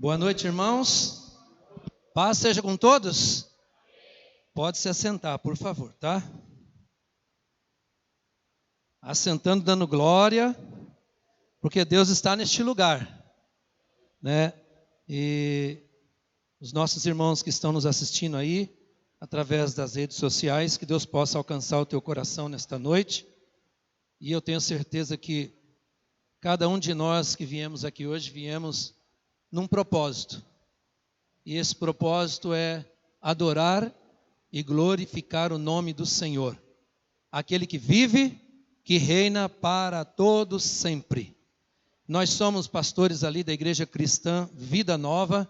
Boa noite, irmãos. Paz seja com todos. Pode se assentar, por favor, tá? Assentando, dando glória, porque Deus está neste lugar, né? E os nossos irmãos que estão nos assistindo aí, através das redes sociais, que Deus possa alcançar o teu coração nesta noite. E eu tenho certeza que cada um de nós que viemos aqui hoje, viemos num propósito. E esse propósito é adorar e glorificar o nome do Senhor, aquele que vive, que reina para todos sempre. Nós somos pastores ali da Igreja Cristã Vida Nova.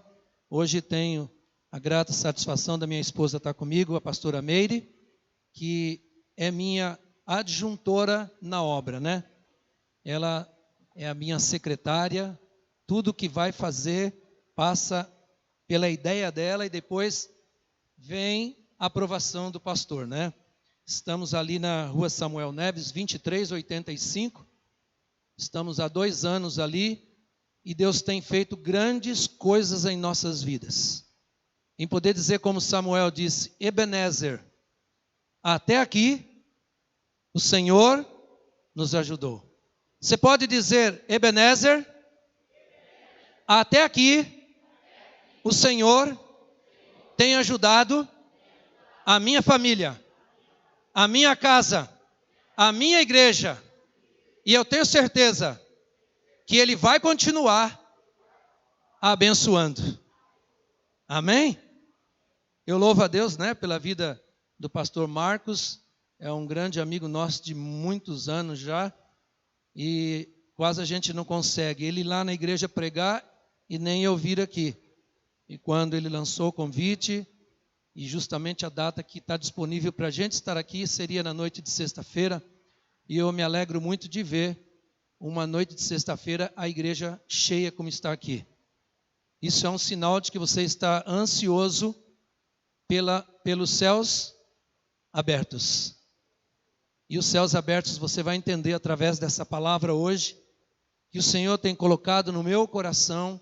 Hoje tenho a grata satisfação da minha esposa estar comigo, a pastora Meire, que é minha adjuntora na obra, né? Ela é a minha secretária, tudo que vai fazer passa pela ideia dela e depois vem a aprovação do pastor, né? Estamos ali na rua Samuel Neves, 2385, estamos há 2 anos ali e Deus tem feito grandes coisas em nossas vidas. Em poder dizer como Samuel disse, Ebenezer, até aqui o Senhor nos ajudou. Você pode dizer, Ebenezer, até aqui o Senhor tem ajudado a minha família, a minha casa, a minha igreja, e eu tenho certeza que Ele vai continuar abençoando. Amém? Eu louvo a Deus, né, pela vida do pastor Marcos, é um grande amigo nosso de muitos anos já, e quase a gente não consegue ele ir lá na igreja pregar e nem eu vir aqui. E quando ele lançou o convite, e justamente a data que está disponível para a gente estar aqui seria na noite de sexta-feira, e eu me alegro muito de ver uma noite de sexta-feira a igreja cheia como está aqui. Isso é um sinal de que você está ansioso pelos céus abertos. E os céus abertos você vai entender através dessa palavra hoje, que o Senhor tem colocado no meu coração.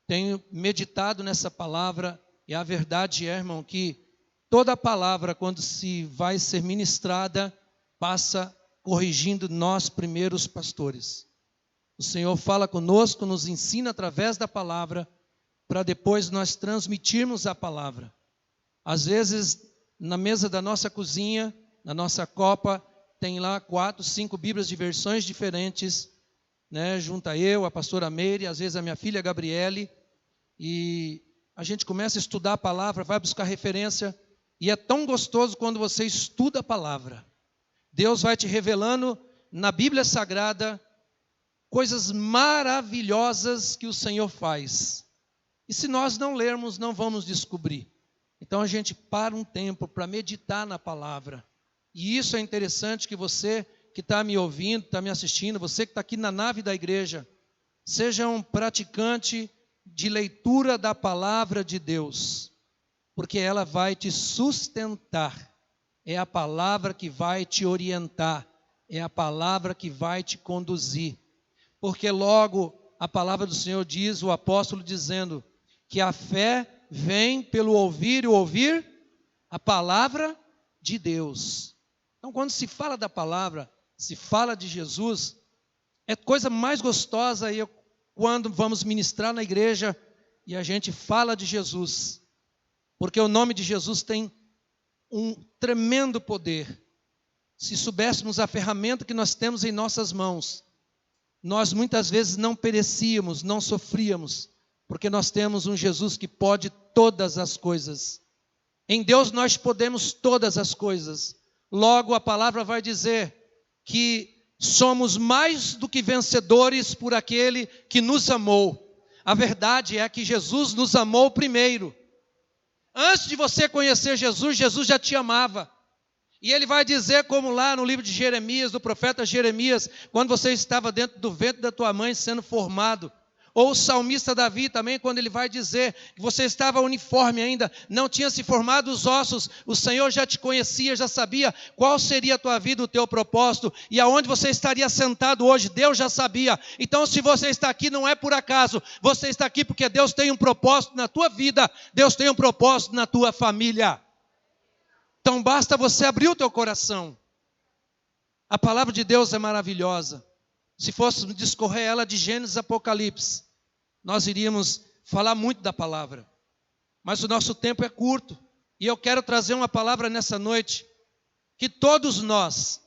Tenho meditado nessa palavra, e a verdade é, irmão, que toda palavra, quando se vai ser ministrada, passa corrigindo nós primeiros pastores. O Senhor fala conosco, nos ensina através da palavra, para depois nós transmitirmos a palavra. Às vezes, na mesa da nossa cozinha, na nossa copa, tem lá 4, 5 Bíblias de versões diferentes, né? Junta eu, a pastora Meire, às vezes a minha filha Gabriele, e a gente começa a estudar a palavra, vai buscar referência, e é tão gostoso quando você estuda a palavra. Deus vai te revelando na Bíblia Sagrada coisas maravilhosas que o Senhor faz. E se nós não lermos, não vamos descobrir. Então a gente para um tempo para meditar na palavra. E isso é interessante, que você que está me ouvindo, está me assistindo, você que está aqui na nave da igreja, seja um praticante de leitura da palavra de Deus, porque ela vai te sustentar, é a palavra que vai te orientar, é a palavra que vai te conduzir, porque logo a palavra do Senhor diz, o apóstolo dizendo, que a fé vem pelo ouvir e ouvir a palavra de Deus. Então quando se fala da palavra, se fala de Jesus, é coisa mais gostosa quando vamos ministrar na igreja e a gente fala de Jesus, porque o nome de Jesus tem um tremendo poder. Se soubéssemos a ferramenta que nós temos em nossas mãos, nós muitas vezes não perecíamos, não sofríamos, porque nós temos um Jesus que pode todas as coisas. Em Deus nós podemos todas as coisas. Logo a palavra vai dizer que somos mais do que vencedores por aquele que nos amou. A verdade é que Jesus nos amou primeiro. Antes de você conhecer Jesus, Jesus já te amava. E ele vai dizer, como lá no livro de Jeremias, do profeta Jeremias, quando você estava dentro do ventre da tua mãe sendo formado, Ou o salmista Davi também, quando ele vai dizer que você estava uniforme ainda, não tinha se formado os ossos, o Senhor já te conhecia, já sabia qual seria a tua vida, o teu propósito, e aonde você estaria sentado hoje, Deus já sabia. Então, se você está aqui, não é por acaso, você está aqui porque Deus tem um propósito na tua vida, Deus tem um propósito na tua família. Então, basta você abrir o teu coração. A palavra de Deus é maravilhosa. Se fôssemos discorrer ela de Gênesis a Apocalipse, nós iríamos falar muito da palavra. Mas o nosso tempo é curto. E eu quero trazer uma palavra nessa noite, que todos nós,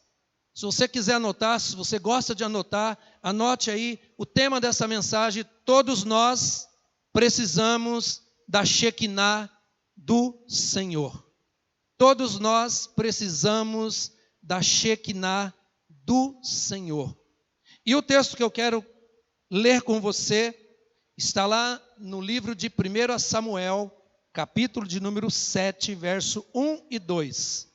se você quiser anotar, se você gosta de anotar, anote aí o tema dessa mensagem. Todos nós precisamos da Shekinah do Senhor. Todos nós precisamos da Shekinah do Senhor. E o texto que eu quero ler com você está lá no livro de 1 Samuel, capítulo de número 7, verso 1 e 2.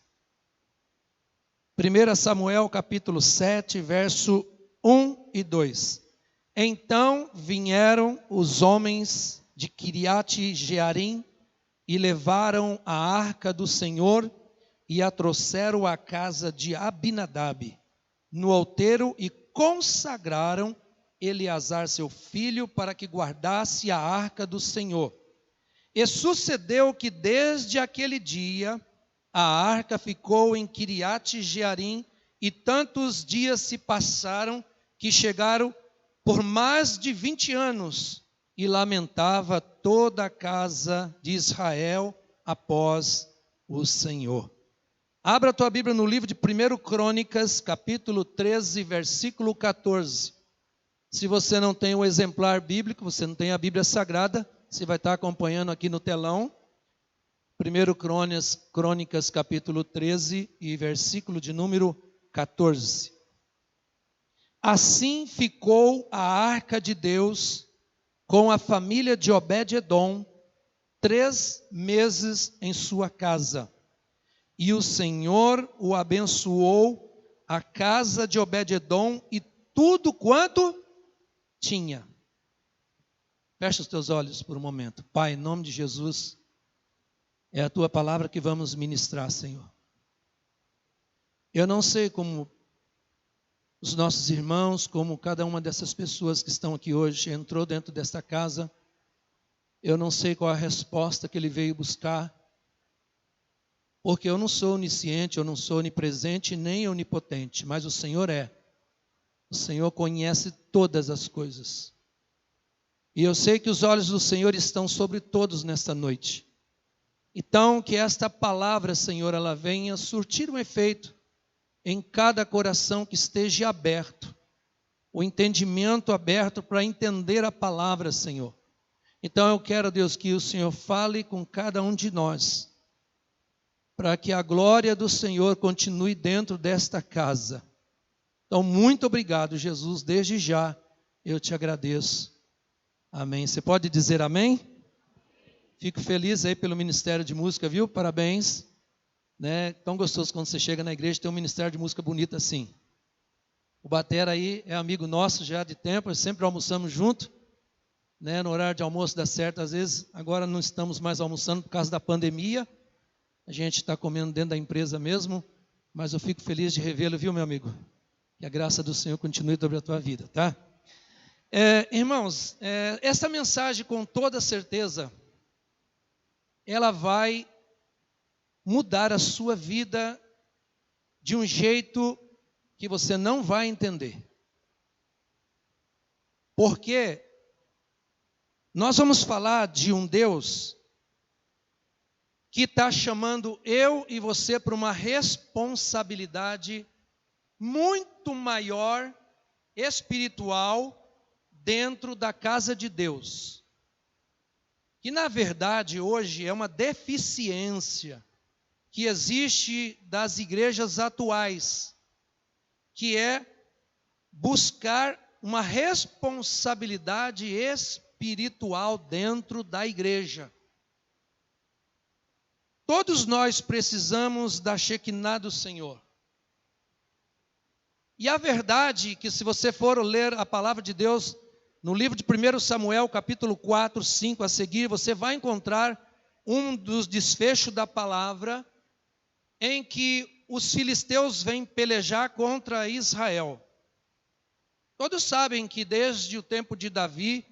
1 Samuel, capítulo 7, verso 1 e 2. Então vieram os homens de Quiriate-Jearim e levaram a arca do Senhor e a trouxeram à casa de Abinadab, no outeiro, e consagraram Eleazar seu filho para que guardasse a arca do Senhor. E sucedeu que desde aquele dia a arca ficou em Quiriate-Jearim, e tantos dias se passaram que chegaram por mais de 20 anos, e lamentava toda a casa de Israel após o Senhor. Abra a tua Bíblia no livro de 1 Crônicas, capítulo 13, versículo 14. Se você não tem o exemplar bíblico, você não tem a Bíblia Sagrada, você vai estar acompanhando aqui no telão. 1 Crônicas, capítulo 13 e versículo de número 14. Assim ficou a arca de Deus com a família de Obed-edom 3 meses em sua casa. E o Senhor o abençoou, a casa de Obed-edom e tudo quanto tinha. Fecha os teus olhos por um momento. Pai, em nome de Jesus, é a tua palavra que vamos ministrar, Senhor. Eu não sei como os nossos irmãos, como cada uma dessas pessoas que estão aqui hoje entrou dentro desta casa. Eu não sei qual a resposta que ele veio buscar, porque eu não sou onisciente, eu não sou onipresente, nem onipotente, mas o Senhor é. O Senhor conhece todas as coisas. E eu sei que os olhos do Senhor estão sobre todos nesta noite. Então, que esta palavra, Senhor, ela venha surtir um efeito em cada coração que esteja aberto, o entendimento aberto para entender a palavra, Senhor. Então eu quero, Deus, que o Senhor fale com cada um de nós, para que a glória do Senhor continue dentro desta casa. Então, muito obrigado, Jesus, desde já eu te agradeço. Amém. Você pode dizer amém? Fico feliz aí pelo Ministério de Música, viu? Parabéns. Né? Tão gostoso quando você chega na igreja e tem um Ministério de Música bonito assim. O batera aí é amigo nosso já de tempo, sempre almoçamos junto. Né? No horário de almoço dá certo, às vezes agora não estamos mais almoçando por causa da pandemia. A gente está comendo dentro da empresa mesmo, mas eu fico feliz de revê-lo, viu, meu amigo? Que a graça do Senhor continue sobre a tua vida, tá? Irmãos, essa mensagem, com toda certeza, ela vai mudar a sua vida de um jeito que você não vai entender. Porque nós vamos falar de um Deus que está chamando eu e você para uma responsabilidade muito maior, espiritual, dentro da casa de Deus. Que na verdade hoje é uma deficiência que existe das igrejas atuais, que é buscar uma responsabilidade espiritual dentro da igreja. Todos nós precisamos da Shekinah do Senhor. E a verdade é que, se você for ler a palavra de Deus No livro de 1 Samuel, capítulo 4, 5 a seguir, você vai encontrar um dos desfechos da palavra em que os filisteus vêm pelejar contra Israel. Todos sabem que desde o tempo de Davi,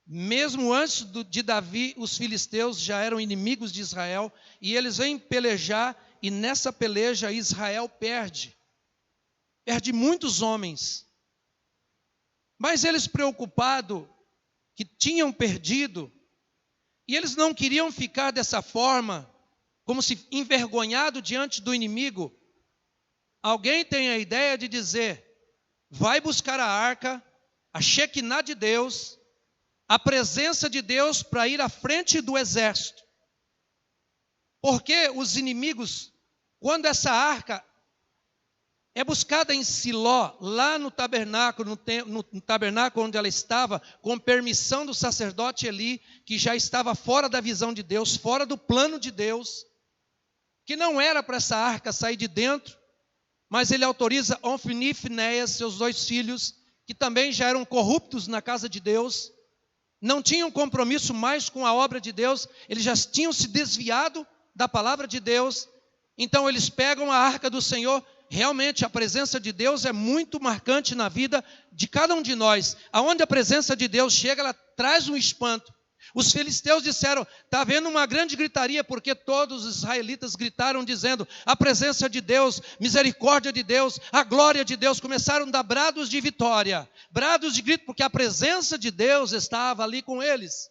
mesmo antes de Davi, os filisteus já eram inimigos de Israel, e eles vêm pelejar, e nessa peleja Israel perde muitos homens. Mas eles preocupados que tinham perdido, e eles não queriam ficar dessa forma, como se envergonhado diante do inimigo. Alguém tem a ideia de dizer: vai buscar a arca, a Shekinah de Deus, a presença de Deus, para ir à frente do exército. Porque os inimigos, quando essa arca é buscada em Siló, lá no tabernáculo, no tabernáculo onde ela estava, com permissão do sacerdote Eli, que já estava fora da visão de Deus, fora do plano de Deus, que não era para essa arca sair de dentro, mas ele autoriza Ofni e Finéias, seus 2 filhos, que também já eram corruptos na casa de Deus, não tinham compromisso mais com a obra de Deus, eles já tinham se desviado da palavra de Deus. Então eles pegam a arca do Senhor. Realmente a presença de Deus é muito marcante na vida de cada um de nós. Aonde a presença de Deus chega, ela traz um espanto. Os filisteus disseram: está havendo uma grande gritaria, porque todos os israelitas gritaram dizendo: a presença de Deus, misericórdia de Deus, a glória de Deus. Começaram a dar brados de vitória, brados de grito, porque a presença de Deus estava ali com eles.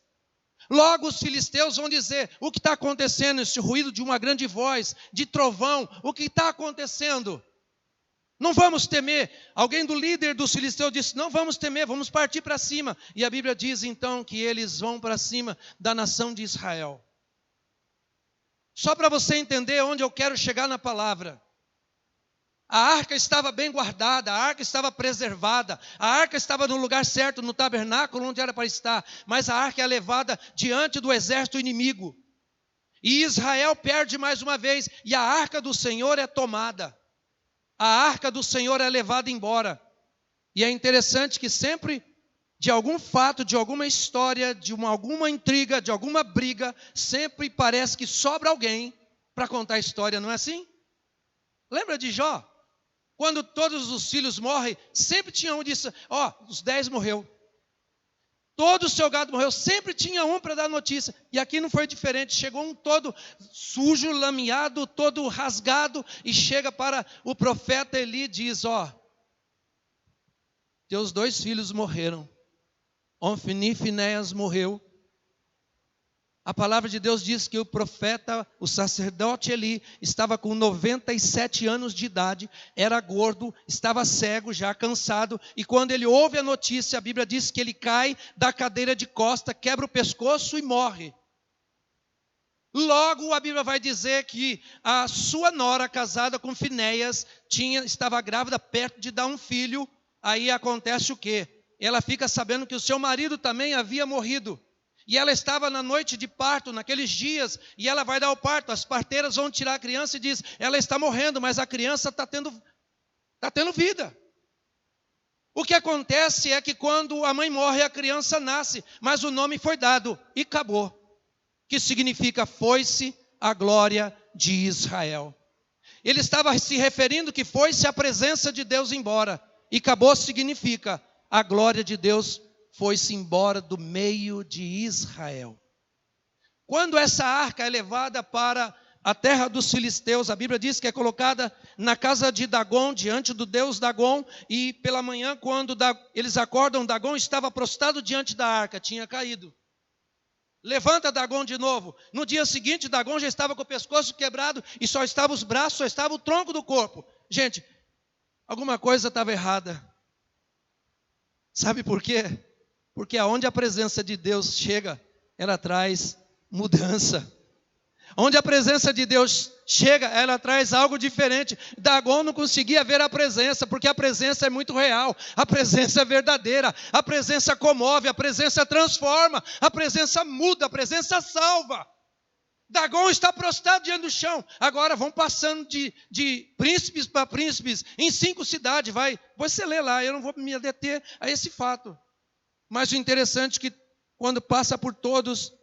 Logo os filisteus vão dizer: o que está acontecendo? Esse ruído de uma grande voz, de trovão, o que está acontecendo? Não vamos temer. Alguém do líder dos filisteus disse: não vamos temer, vamos partir para cima. E a Bíblia diz então que eles vão para cima da nação de Israel. Só para você entender onde eu quero chegar na palavra. A arca estava bem guardada, a arca estava preservada, a arca estava no lugar certo, no tabernáculo onde era para estar, mas a arca é levada diante do exército inimigo. E Israel perde mais uma vez, e a arca do Senhor é tomada. A arca do Senhor é levada embora. E é interessante que sempre, de algum fato, de alguma história, de alguma intriga, de alguma briga, sempre parece que sobra alguém para contar a história, não é assim? Lembra de Jó? Quando todos os filhos morrem, sempre tinha um que disse: os 10 morreu. Todo o seu gado morreu, sempre tinha um para dar notícia. E aqui não foi diferente, chegou um todo sujo, lameado, todo rasgado, e chega para o profeta Eli e diz: teus 2 filhos morreram. Ofni e Finéias morreu. A palavra de Deus diz que o profeta, o sacerdote Eli, estava com 97 anos de idade, era gordo, estava cego, já cansado, e quando ele ouve a notícia, a Bíblia diz que ele cai da cadeira de costa, quebra o pescoço e morre. Logo a Bíblia vai dizer que a sua nora, casada com Finéias, estava grávida, perto de dar um filho. Aí acontece o quê? Ela fica sabendo que o seu marido também havia morrido. E ela estava na noite de parto, naqueles dias, e ela vai dar o parto. As parteiras vão tirar a criança e diz: ela está morrendo, mas a criança está tendo vida. O que acontece é que quando a mãe morre, a criança nasce, mas o nome foi dado e acabou. Que significa: foi-se a glória de Israel. Ele estava se referindo que foi-se a presença de Deus embora. E acabou significa: a glória de Deus foi-se embora do meio de Israel. Quando essa arca é levada para a terra dos filisteus, a Bíblia diz que é colocada na casa de Dagom, diante do deus Dagom, e pela manhã, quando eles acordam, Dagom estava prostrado diante da arca, tinha caído. Levanta Dagom de novo. No dia seguinte, Dagom já estava com o pescoço quebrado e só estava os braços, só estava o tronco do corpo. Gente, alguma coisa estava errada. Sabe por quê? Porque aonde a presença de Deus chega, ela traz mudança. Onde a presença de Deus chega, ela traz algo diferente. Dagom não conseguia ver a presença, porque a presença é muito real, a presença é verdadeira, a presença comove, a presença transforma, a presença muda, a presença salva. Dagom está prostrado diante do chão. Agora vão passando de príncipes para príncipes, em 5 cidades. Você lê lá, eu não vou me deter a esse fato. Mas o interessante é que quando passa por todos,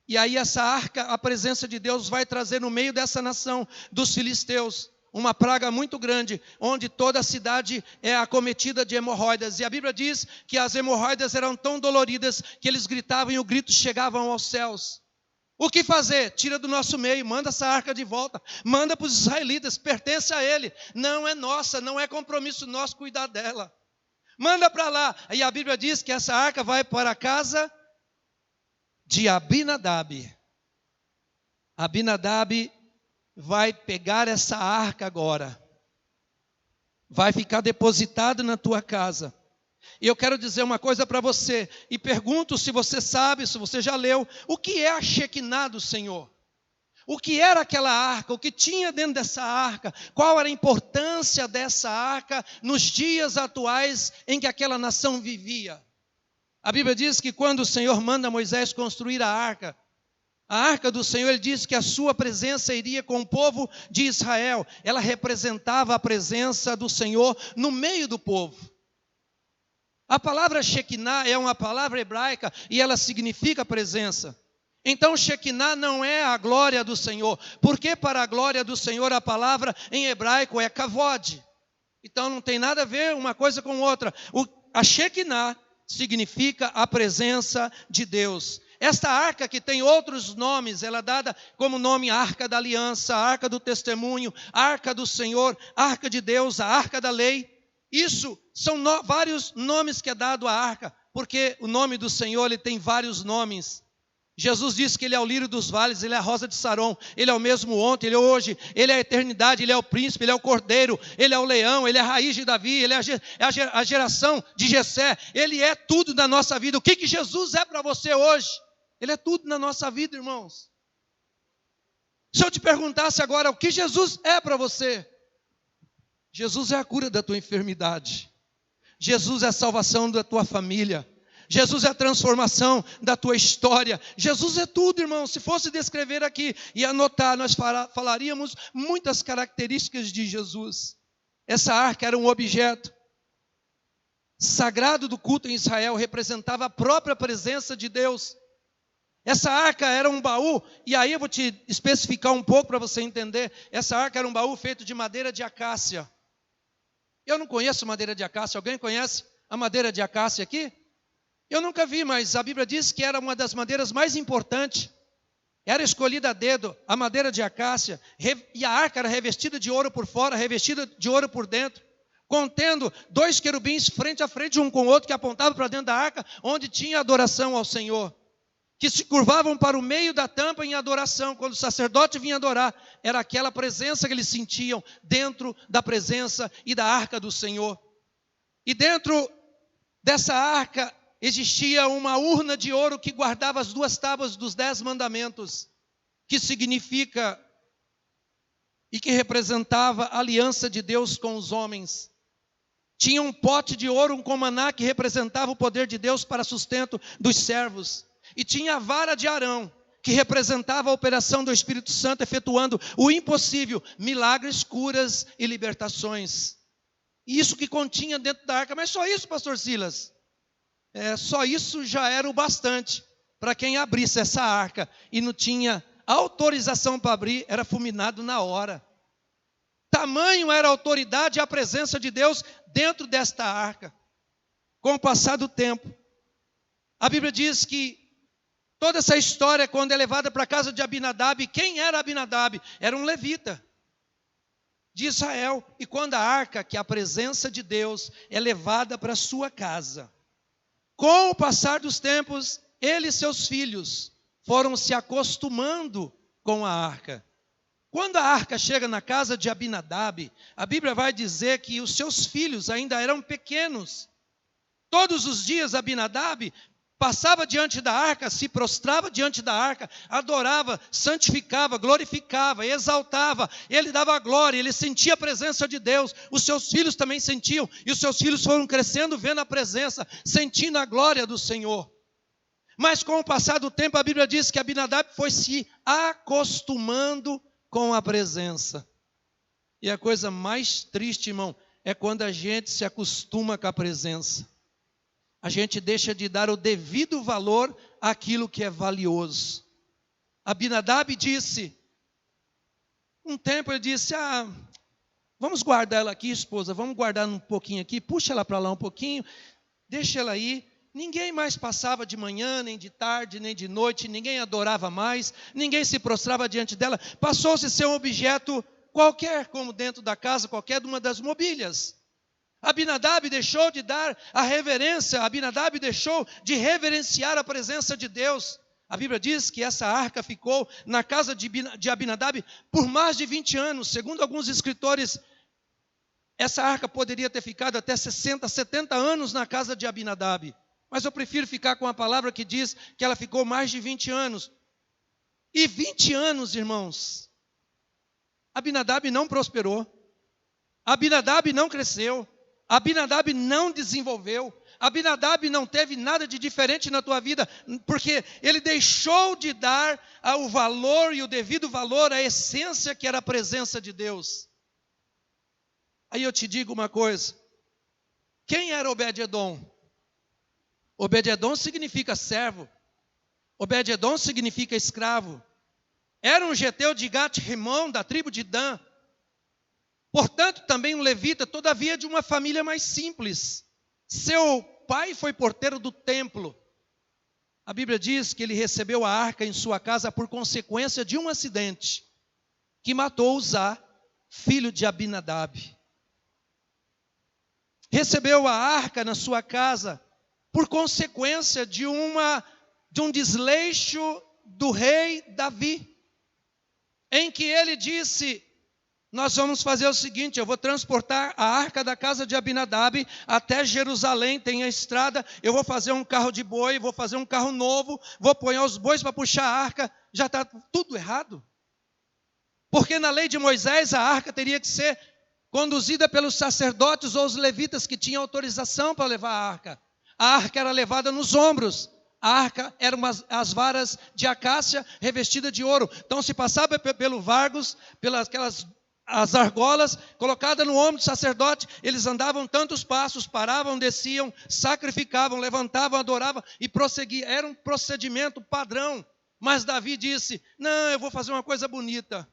e aí essa arca, a presença de Deus vai trazer no meio dessa nação dos filisteus uma praga muito grande, onde toda a cidade é acometida de hemorroidas. E a Bíblia diz que as hemorroidas eram tão doloridas que eles gritavam e os gritos chegavam aos céus. O que fazer? Tira do nosso meio, manda essa arca de volta, manda para os israelitas, pertence a ele, não é nossa, não é compromisso nosso cuidar dela. Manda para lá. E a Bíblia diz que essa arca vai para a casa de Abinadab. Abinadab vai pegar essa arca agora, vai ficar depositado na tua casa. E eu quero dizer uma coisa para você, e pergunto se você sabe, se você já leu, o que é a Shekinah do Senhor? O que era aquela arca? O que tinha dentro dessa arca? Qual era a importância dessa arca nos dias atuais em que aquela nação vivia? A Bíblia diz que quando o Senhor manda Moisés construir a arca do Senhor, ele diz que a sua presença iria com o povo de Israel. Ela representava a presença do Senhor no meio do povo. A palavra Shekinah é uma palavra hebraica e ela significa presença. Então Shekinah não é a glória do Senhor, porque para a glória do Senhor a palavra em hebraico é kavod. Então não tem nada a ver uma coisa com outra. A Shekinah significa a presença de Deus. Esta arca, que tem outros nomes, ela é dada como nome Arca da Aliança, Arca do Testemunho, Arca do Senhor, Arca de Deus, a Arca da Lei. Isso são vários nomes que é dado à arca, porque o nome do Senhor ele tem vários nomes. Jesus disse que ele é o lírio dos vales, ele é a rosa de Saron, ele é o mesmo ontem, ele é hoje, ele é a eternidade, ele é o príncipe, ele é o cordeiro, ele é o leão, ele é a raiz de Davi, ele é a geração de Jessé, ele é tudo na nossa vida. O que Jesus é para você hoje? Ele é tudo na nossa vida, irmãos. Se eu te perguntasse agora o que Jesus é para você, Jesus é a cura da tua enfermidade, Jesus é a salvação da tua família, Jesus é a transformação da tua história, Jesus é tudo, irmão. Se fosse descrever aqui e anotar, nós falaríamos muitas características de Jesus. Essa arca era um objeto sagrado do culto em Israel, representava a própria presença de Deus. Essa arca era um baú, e aí eu vou te especificar um pouco para você entender. Essa arca era um baú feito de madeira de acácia. Eu não conheço madeira de acácia. Alguém conhece a madeira de acácia aqui? Eu nunca vi, mas a Bíblia diz que era uma das madeiras mais importantes. Era escolhida a dedo a madeira de acácia, e a arca era revestida de ouro por fora, revestida de ouro por dentro, contendo 2 querubins frente a frente, um com o outro, que apontavam para dentro da arca, onde tinha adoração ao Senhor, que se curvavam para o meio da tampa em adoração. Quando o sacerdote vinha adorar, era aquela presença que eles sentiam dentro da presença e da arca do Senhor. E dentro dessa arca existia uma urna de ouro que guardava as 2 tábuas dos 10 mandamentos, que significa e que representava a aliança de Deus com os homens. Tinha um pote de ouro com maná que representava o poder de Deus para sustento dos servos. E tinha a vara de Arão, que representava a operação do Espírito Santo, efetuando o impossível, milagres, curas e libertações. Isso que continha dentro da arca. Mas só isso, pastor Silas? Só isso já era o bastante para quem abrisse essa arca e não tinha autorização para abrir, era fulminado na hora. Tamanho era a autoridade e a presença de Deus dentro desta arca. Com o passar do tempo, a Bíblia diz que toda essa história, quando é levada para a casa de Abinadab, quem era Abinadab? Era um levita de Israel. E quando a arca, que é a presença de Deus, é levada para a sua casa, com o passar dos tempos, ele e seus filhos foram se acostumando com a arca. Quando a arca chega na casa de Abinadab, a Bíblia vai dizer que os seus filhos ainda eram pequenos. Todos os dias Abinadab passava diante da arca, se prostrava diante da arca, adorava, santificava, glorificava, exaltava, ele dava glória, ele sentia a presença de Deus, os seus filhos também sentiam, e os seus filhos foram crescendo, vendo a presença, sentindo a glória do Senhor. Mas com o passar do tempo, a Bíblia diz que Abinadab foi se acostumando com a presença. E a coisa mais triste, irmão, é quando a gente se acostuma com a presença. a gente deixa de dar o devido valor àquilo que é valioso. Abinadab disse, um tempo ele disse, vamos guardar ela aqui, esposa, vamos guardar um pouquinho aqui, puxa ela para lá um pouquinho, deixa ela aí. Ninguém mais passava de manhã, nem de tarde, nem de noite, ninguém adorava mais, ninguém se prostrava diante dela, passou-se a ser um objeto qualquer, como dentro da casa, qualquer de uma das mobílias. Abinadab deixou de dar a reverência, Abinadab deixou de reverenciar a presença de Deus. A Bíblia diz que essa arca ficou na casa de Abinadab por mais de 20 anos. Segundo alguns escritores, essa arca poderia ter ficado até 60, 70 anos na casa de Abinadab. Mas eu prefiro ficar com a palavra que diz que ela ficou mais de 20 anos. E 20 anos, irmãos, Abinadab não prosperou. Abinadab não cresceu. Abinadab não desenvolveu. Abinadab não teve nada de diferente na tua vida, porque ele deixou de dar o valor e o devido valor à essência que era a presença de Deus. Aí eu te digo uma coisa. Quem era Obed-edom? Obed-edom significa servo. Obed-edom significa escravo. Era um geteu de Gat-rimon, da tribo de Dan. Portanto, também um levita, todavia de uma família mais simples. Seu pai foi porteiro do templo. A Bíblia diz que ele recebeu a arca em sua casa por consequência de um acidente que matou Uzá, filho de Abinadab. Recebeu a arca na sua casa por consequência de um desleixo do rei Davi, em que ele disse, nós vamos fazer o seguinte, eu vou transportar a arca da casa de Abinadab até Jerusalém, tem a estrada, eu vou fazer um carro de boi, vou fazer um carro novo, vou pôr os bois para puxar a arca, já está tudo errado. Porque na lei de Moisés a arca teria que ser conduzida pelos sacerdotes ou os levitas que tinham autorização para levar a arca. A arca era levada nos ombros. A arca eram as varas de acácia revestidas de ouro. Então se passava pelo vargos, pelas as argolas, colocada no ombro do sacerdote, eles andavam tantos passos, paravam, desciam, sacrificavam, levantavam, adoravam e prosseguiam. Era um procedimento padrão. Mas Davi disse, não, eu vou fazer uma coisa bonita.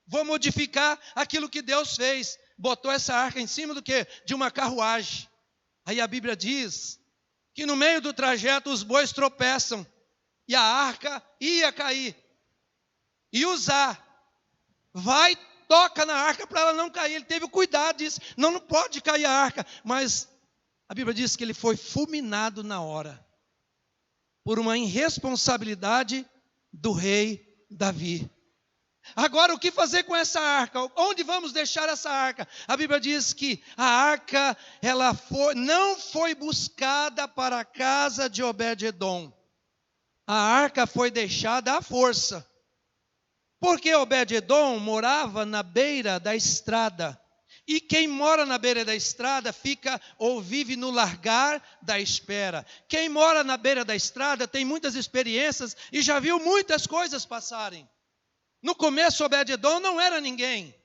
Vou modificar aquilo que Deus fez. Botou essa arca em cima do quê? De uma carruagem. Aí a Bíblia diz que no meio do trajeto os bois tropeçam e a arca ia cair. E Uzá toca na arca para ela não cair. Ele teve cuidado, disse, não pode cair a arca. Mas a Bíblia diz que ele foi fulminado na hora, por uma irresponsabilidade do rei Davi. Agora, o que fazer com essa arca? Onde vamos deixar essa arca? A Bíblia diz que a arca não foi buscada para a casa de Obed-edom. A arca foi deixada à força. Porque Obed-edom morava na beira da estrada. E quem mora na beira da estrada fica ou vive no largar da espera. Quem mora na beira da estrada tem muitas experiências e já viu muitas coisas passarem. No começo, Obed-edom não era ninguém.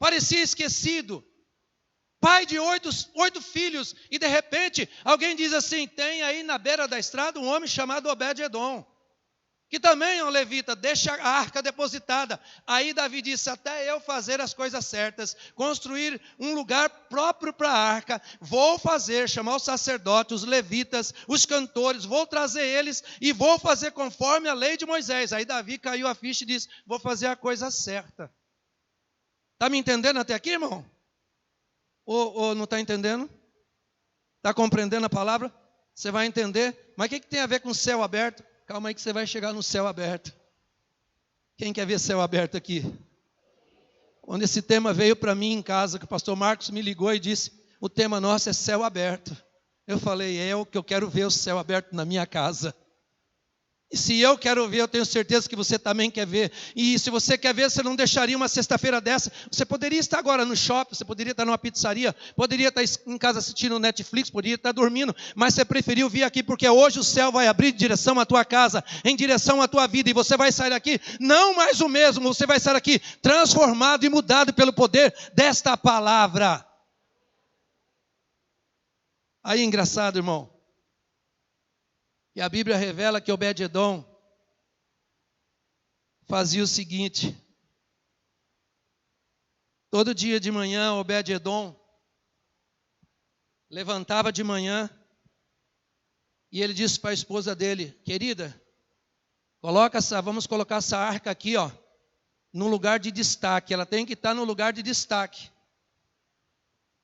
Parecia esquecido. Pai de 8 filhos. E de repente, alguém diz assim, tem aí na beira da estrada um homem chamado Obed-edom, que também é um levita, deixa a arca depositada. Aí Davi disse, até eu fazer as coisas certas, construir um lugar próprio para a arca, vou chamar os sacerdotes, os levitas, os cantores, vou trazer eles e vou fazer conforme a lei de Moisés. Aí Davi caiu a ficha e disse, vou fazer a coisa certa. Está me entendendo até aqui, irmão? Ou não está entendendo? Está compreendendo a palavra? Você vai entender. Mas o que tem a ver com o céu aberto? Calma aí que você vai chegar no céu aberto. Quem quer ver céu aberto aqui? Quando esse tema veio para mim em casa, que o pastor Marcos me ligou e disse, o tema nosso é céu aberto. Eu falei, é o que eu quero ver, o céu aberto na minha casa. E se eu quero ver, eu tenho certeza que você também quer ver. E se você quer ver, você não deixaria uma sexta-feira dessa. Você poderia estar agora no shopping, você poderia estar numa pizzaria, poderia estar em casa assistindo Netflix, poderia estar dormindo, mas você preferiu vir aqui porque hoje o céu vai abrir em direção à tua casa, em direção à tua vida, e você vai sair daqui não mais o mesmo, você vai sair daqui transformado e mudado pelo poder desta palavra. Aí, engraçado, irmão. E a Bíblia revela que Obed-edom fazia o seguinte: todo dia de manhã, Obed-edom levantava de manhã e ele disse para a esposa dele: querida, vamos colocar essa arca aqui, ó, num lugar de destaque. Ela tem que estar no lugar de destaque.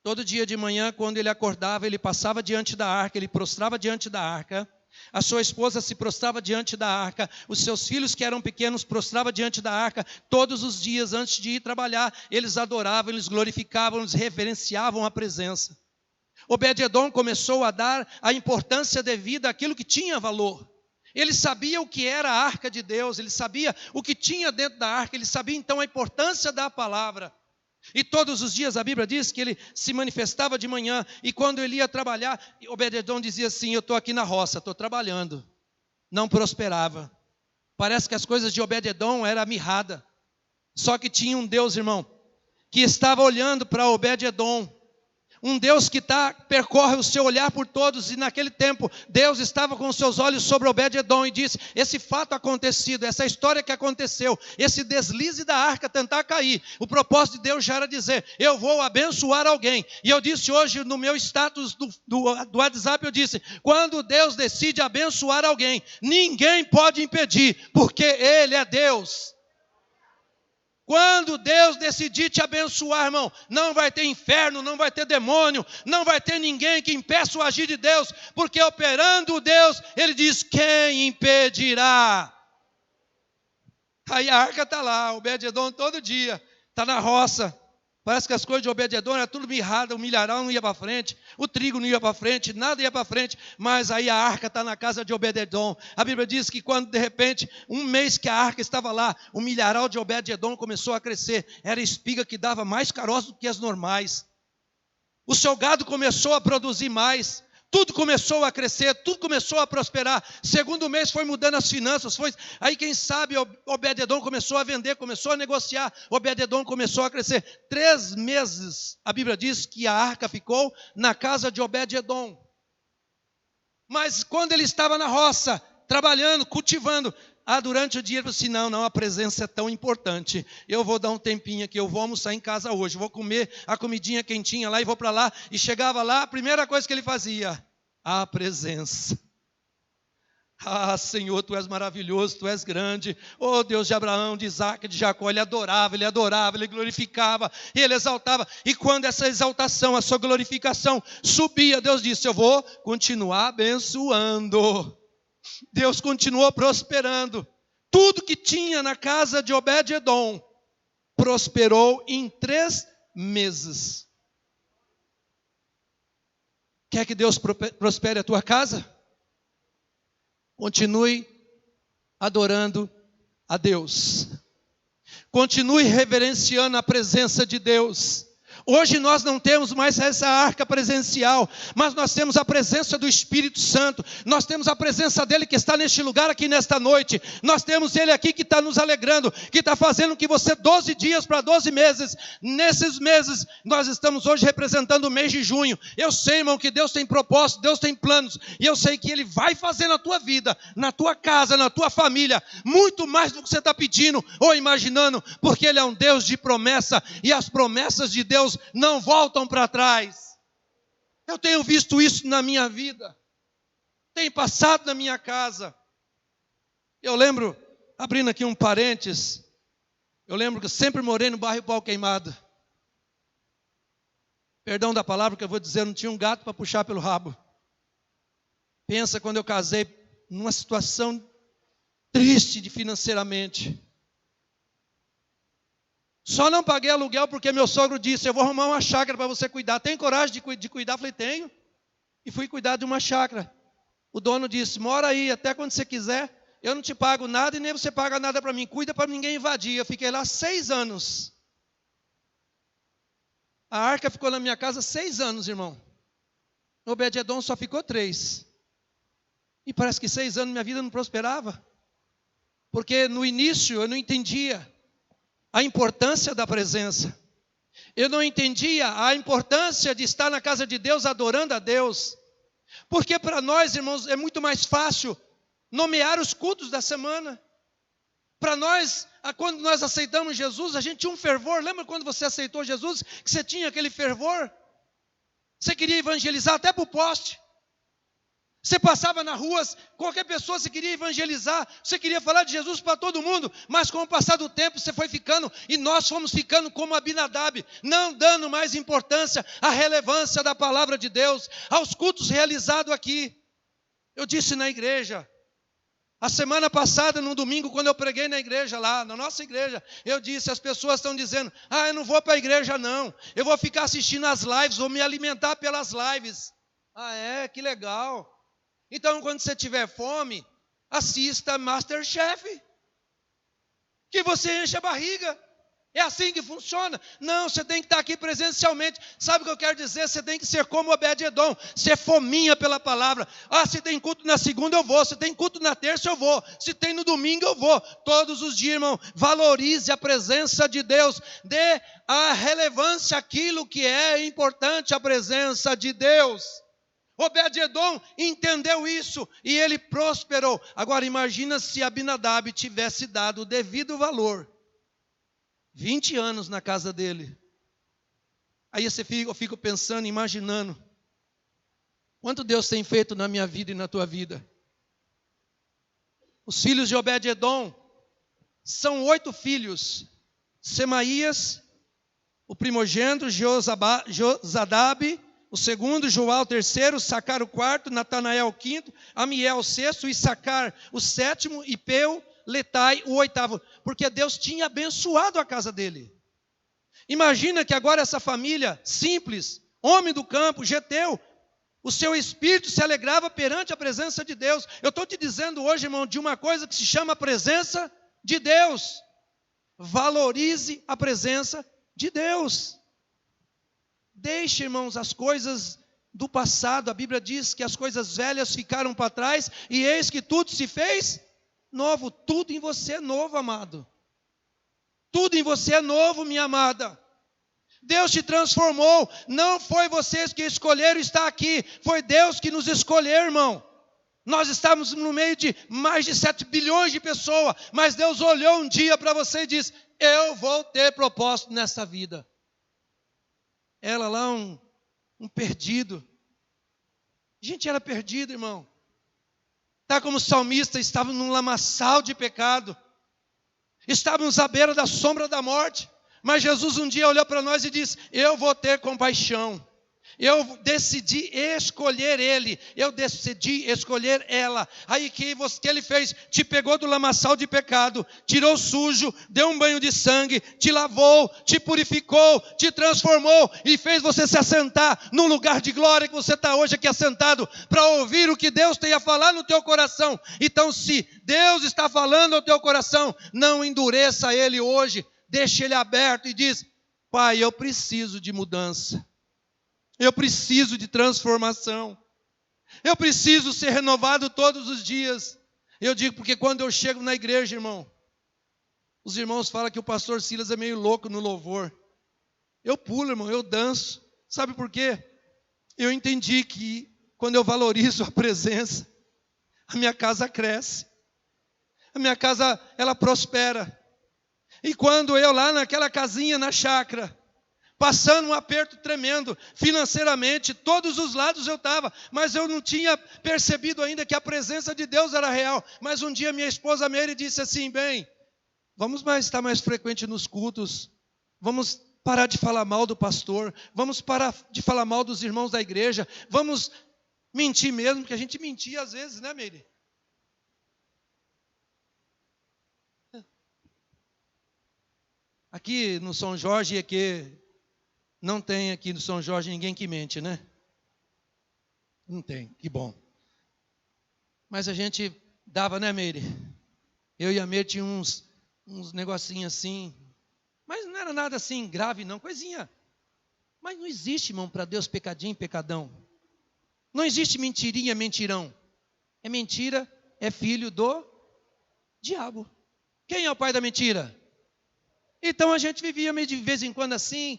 Todo dia de manhã, quando ele acordava, ele passava diante da arca, ele prostrava diante da arca. A sua esposa se prostrava diante da arca. Os seus filhos, que eram pequenos, prostravam diante da arca. Todos os dias, antes de ir trabalhar, eles adoravam, eles glorificavam, eles reverenciavam a presença. Obed-edom começou a dar a importância devida àquilo que tinha valor. Ele sabia o que era a arca de Deus, ele sabia o que tinha dentro da arca, ele sabia então a importância da palavra. E todos os dias a Bíblia diz que ele se manifestava de manhã, e quando ele ia trabalhar, Obed-edom dizia assim: eu estou aqui na roça, estou trabalhando. Não prosperava. Parece que as coisas de Obed-edom eram mirrada. Só que tinha um Deus, irmão, que estava olhando para Obed-edom. Um Deus que percorre o seu olhar por todos, e naquele tempo Deus estava com os seus olhos sobre Obed-edom e disse: esse fato acontecido, essa história que aconteceu, esse deslize da arca tentar cair, o propósito de Deus já era dizer: eu vou abençoar alguém. E eu disse hoje no meu status do WhatsApp, eu disse: quando Deus decide abençoar alguém, ninguém pode impedir, porque Ele é Deus. Quando Deus decidir te abençoar, irmão, não vai ter inferno, não vai ter demônio, não vai ter ninguém que impeça o agir de Deus, porque operando Deus, Ele diz: quem impedirá? Aí a arca está lá, Obed-edom todo dia, está na roça. Parece que as coisas de Obed-edom eram tudo mirrada, o milharal não ia para frente, o trigo não ia para frente, nada ia para frente, mas aí a arca está na casa de Obed-edom. A Bíblia diz que quando de repente, um mês que a arca estava lá, o milharal de Obed-edom começou a crescer, era espiga que dava mais caroço do que as normais. O seu gado começou a produzir mais, tudo começou a crescer, tudo começou a prosperar. Segundo mês foi mudando as finanças, aí quem sabe Obed-edom começou a vender, começou a negociar, Obed-edom começou a crescer. 3 meses, a Bíblia diz que a arca ficou na casa de Obed-edom. Mas quando ele estava na roça, trabalhando, cultivando, durante o dia ele falou assim: não, a presença é tão importante, eu vou dar um tempinho aqui, eu vou almoçar em casa hoje, vou comer a comidinha quentinha lá e vou para lá. E chegava lá, a primeira coisa que ele fazia: a presença. Ah, Senhor, Tu és maravilhoso, Tu és grande. Oh, Deus de Abraão, de Isaac, de Jacó. Ele adorava, ele glorificava, ele exaltava. E quando essa exaltação, a sua glorificação subia, Deus disse: eu vou continuar abençoando. Deus continuou prosperando. Tudo que tinha na casa de Obed-edom prosperou em 3 meses. Quer que Deus prospere a tua casa? Continue adorando a Deus. Continue reverenciando a presença de Deus. Hoje nós não temos mais essa arca presencial, mas nós temos a presença do Espírito Santo, nós temos a presença dele que está neste lugar aqui nesta noite, nós temos ele aqui que está nos alegrando, que está fazendo que você 12 dias para 12 meses, nesses meses, nós estamos hoje representando o mês de junho. Eu sei, irmão, que Deus tem propósito, Deus tem planos, e eu sei que ele vai fazer na tua vida, na tua casa, na tua família, muito mais do que você está pedindo ou imaginando, porque ele é um Deus de promessa, e as promessas de Deus não voltam para trás. Eu tenho visto isso na minha vida, tem passado na minha casa. Eu lembro, abrindo aqui um parênteses, eu lembro que eu sempre morei no bairro Pau Queimado. Perdão da palavra que eu vou dizer, não tinha um gato para puxar pelo rabo. Pensa quando eu casei, numa situação triste financeiramente. Só não paguei aluguel porque meu sogro disse: eu vou arrumar uma chácara para você cuidar. Tem coragem de cuidar? Eu falei: tenho. E fui cuidar de uma chácara. O dono disse: mora aí até quando você quiser. Eu não te pago nada e nem você paga nada para mim. Cuida para ninguém invadir. Eu fiquei lá 6 anos. A arca ficou na minha casa 6 anos, irmão. Obed-edom só ficou 3. E parece que 6 anos minha vida não prosperava. Porque no início eu não entendia a importância da presença. Eu não entendia a importância de estar na casa de Deus adorando a Deus. Porque para nós, irmãos, é muito mais fácil nomear os cultos da semana. Para nós, quando nós aceitamos Jesus, a gente tinha um fervor. Lembra quando você aceitou Jesus, que você tinha aquele fervor? Você queria evangelizar até para o poste. Você passava na rua, qualquer pessoa você queria evangelizar, você queria falar de Jesus para todo mundo, mas com o passar do tempo você foi ficando, e nós fomos ficando como Abinadab, não dando mais importância à relevância da palavra de Deus, aos cultos realizados aqui. Eu disse na igreja, a semana passada, no domingo, quando eu preguei na igreja lá, na nossa igreja, eu disse, as pessoas estão dizendo, eu não vou para a igreja não, eu vou ficar assistindo as lives, vou me alimentar pelas lives. Que legal. Então, quando você tiver fome, assista MasterChef, que você enche a barriga. É assim que funciona? Não, você tem que estar aqui presencialmente. Sabe o que eu quero dizer? Você tem que ser como Obed-Edom, ser fominha pela palavra. Se tem culto na segunda, eu vou. Se tem culto na terça, eu vou. Se tem no domingo, eu vou. Todos os dias, irmão, valorize a presença de Deus. Dê a relevância àquilo que é importante, a presença de Deus. Obed-Edom entendeu isso e ele prosperou. Agora imagina se Abinadab tivesse dado o devido valor. 20 anos na casa dele. Aí eu fico pensando, imaginando. Quanto Deus tem feito na minha vida e na tua vida. Os filhos de Obed-Edom são 8 filhos. Semaías, o primogênito, Jozadab, o segundo, Joal o terceiro, Sacar o quarto, Natanael o quinto, Amiel o sexto, Issacar o sétimo, e Peu, Letai o oitavo. Porque Deus tinha abençoado a casa dele. Imagina que agora essa família simples, homem do campo, geteu, o seu espírito se alegrava perante a presença de Deus. Eu estou te dizendo hoje, irmão, de uma coisa que se chama presença de Deus. Valorize a presença de Deus. Deixe, irmãos, as coisas do passado. A Bíblia diz que as coisas velhas ficaram para trás e eis que tudo se fez novo. Tudo em você é novo, amado. Tudo em você é novo, minha amada. Deus te transformou. Não foi vocês que escolheram estar aqui. Foi Deus que nos escolheu, irmão. Nós estamos no meio de mais de 7 bilhões de pessoas. Mas Deus olhou um dia para você e disse, eu vou ter propósito nessa vida. Ela lá, um perdido. A gente era perdido, irmão. Tá como salmista, estávamos num lamaçal de pecado. Estávamos à beira da sombra da morte. Mas Jesus um dia olhou para nós e disse, eu vou ter compaixão. Eu decidi escolher ele. Eu decidi escolher ela. Aí que ele fez? Te pegou do lamaçal de pecado, tirou sujo, deu um banho de sangue, te lavou, te purificou, te transformou e fez você se assentar num lugar de glória que você está hoje aqui assentado para ouvir o que Deus tem a falar no teu coração. Então, se Deus está falando ao teu coração, não endureça ele hoje. Deixe ele aberto e diz, Pai, eu preciso de mudança. Eu preciso de transformação. Eu preciso ser renovado todos os dias. Eu digo porque quando eu chego na igreja, irmão, os irmãos falam que o pastor Silas é meio louco no louvor. Eu pulo, irmão, eu danço. Sabe por quê? Eu entendi que quando eu valorizo a presença, a minha casa cresce. A minha casa, ela prospera. E quando eu lá naquela casinha, na chácara, passando um aperto tremendo, financeiramente, todos os lados eu estava, mas eu não tinha percebido ainda que a presença de Deus era real. Mas um dia minha esposa Meire disse assim, bem, vamos estar mais frequente nos cultos, vamos parar de falar mal do pastor, vamos parar de falar mal dos irmãos da igreja, vamos mentir mesmo, porque a gente mentia às vezes, né, Meire? Aqui no São Jorge, aqui não tem aqui no São Jorge ninguém que mente, né? Não tem, que bom. Mas a gente dava, né, Meire? Eu e a Meire tinha uns negocinhos assim, mas não era nada assim grave não, coisinha. Mas não existe, irmão, para Deus pecadinho, pecadão. Não existe mentirinha, mentirão. É mentira, é filho do diabo. Quem é o pai da mentira? Então a gente vivia meio de vez em quando assim,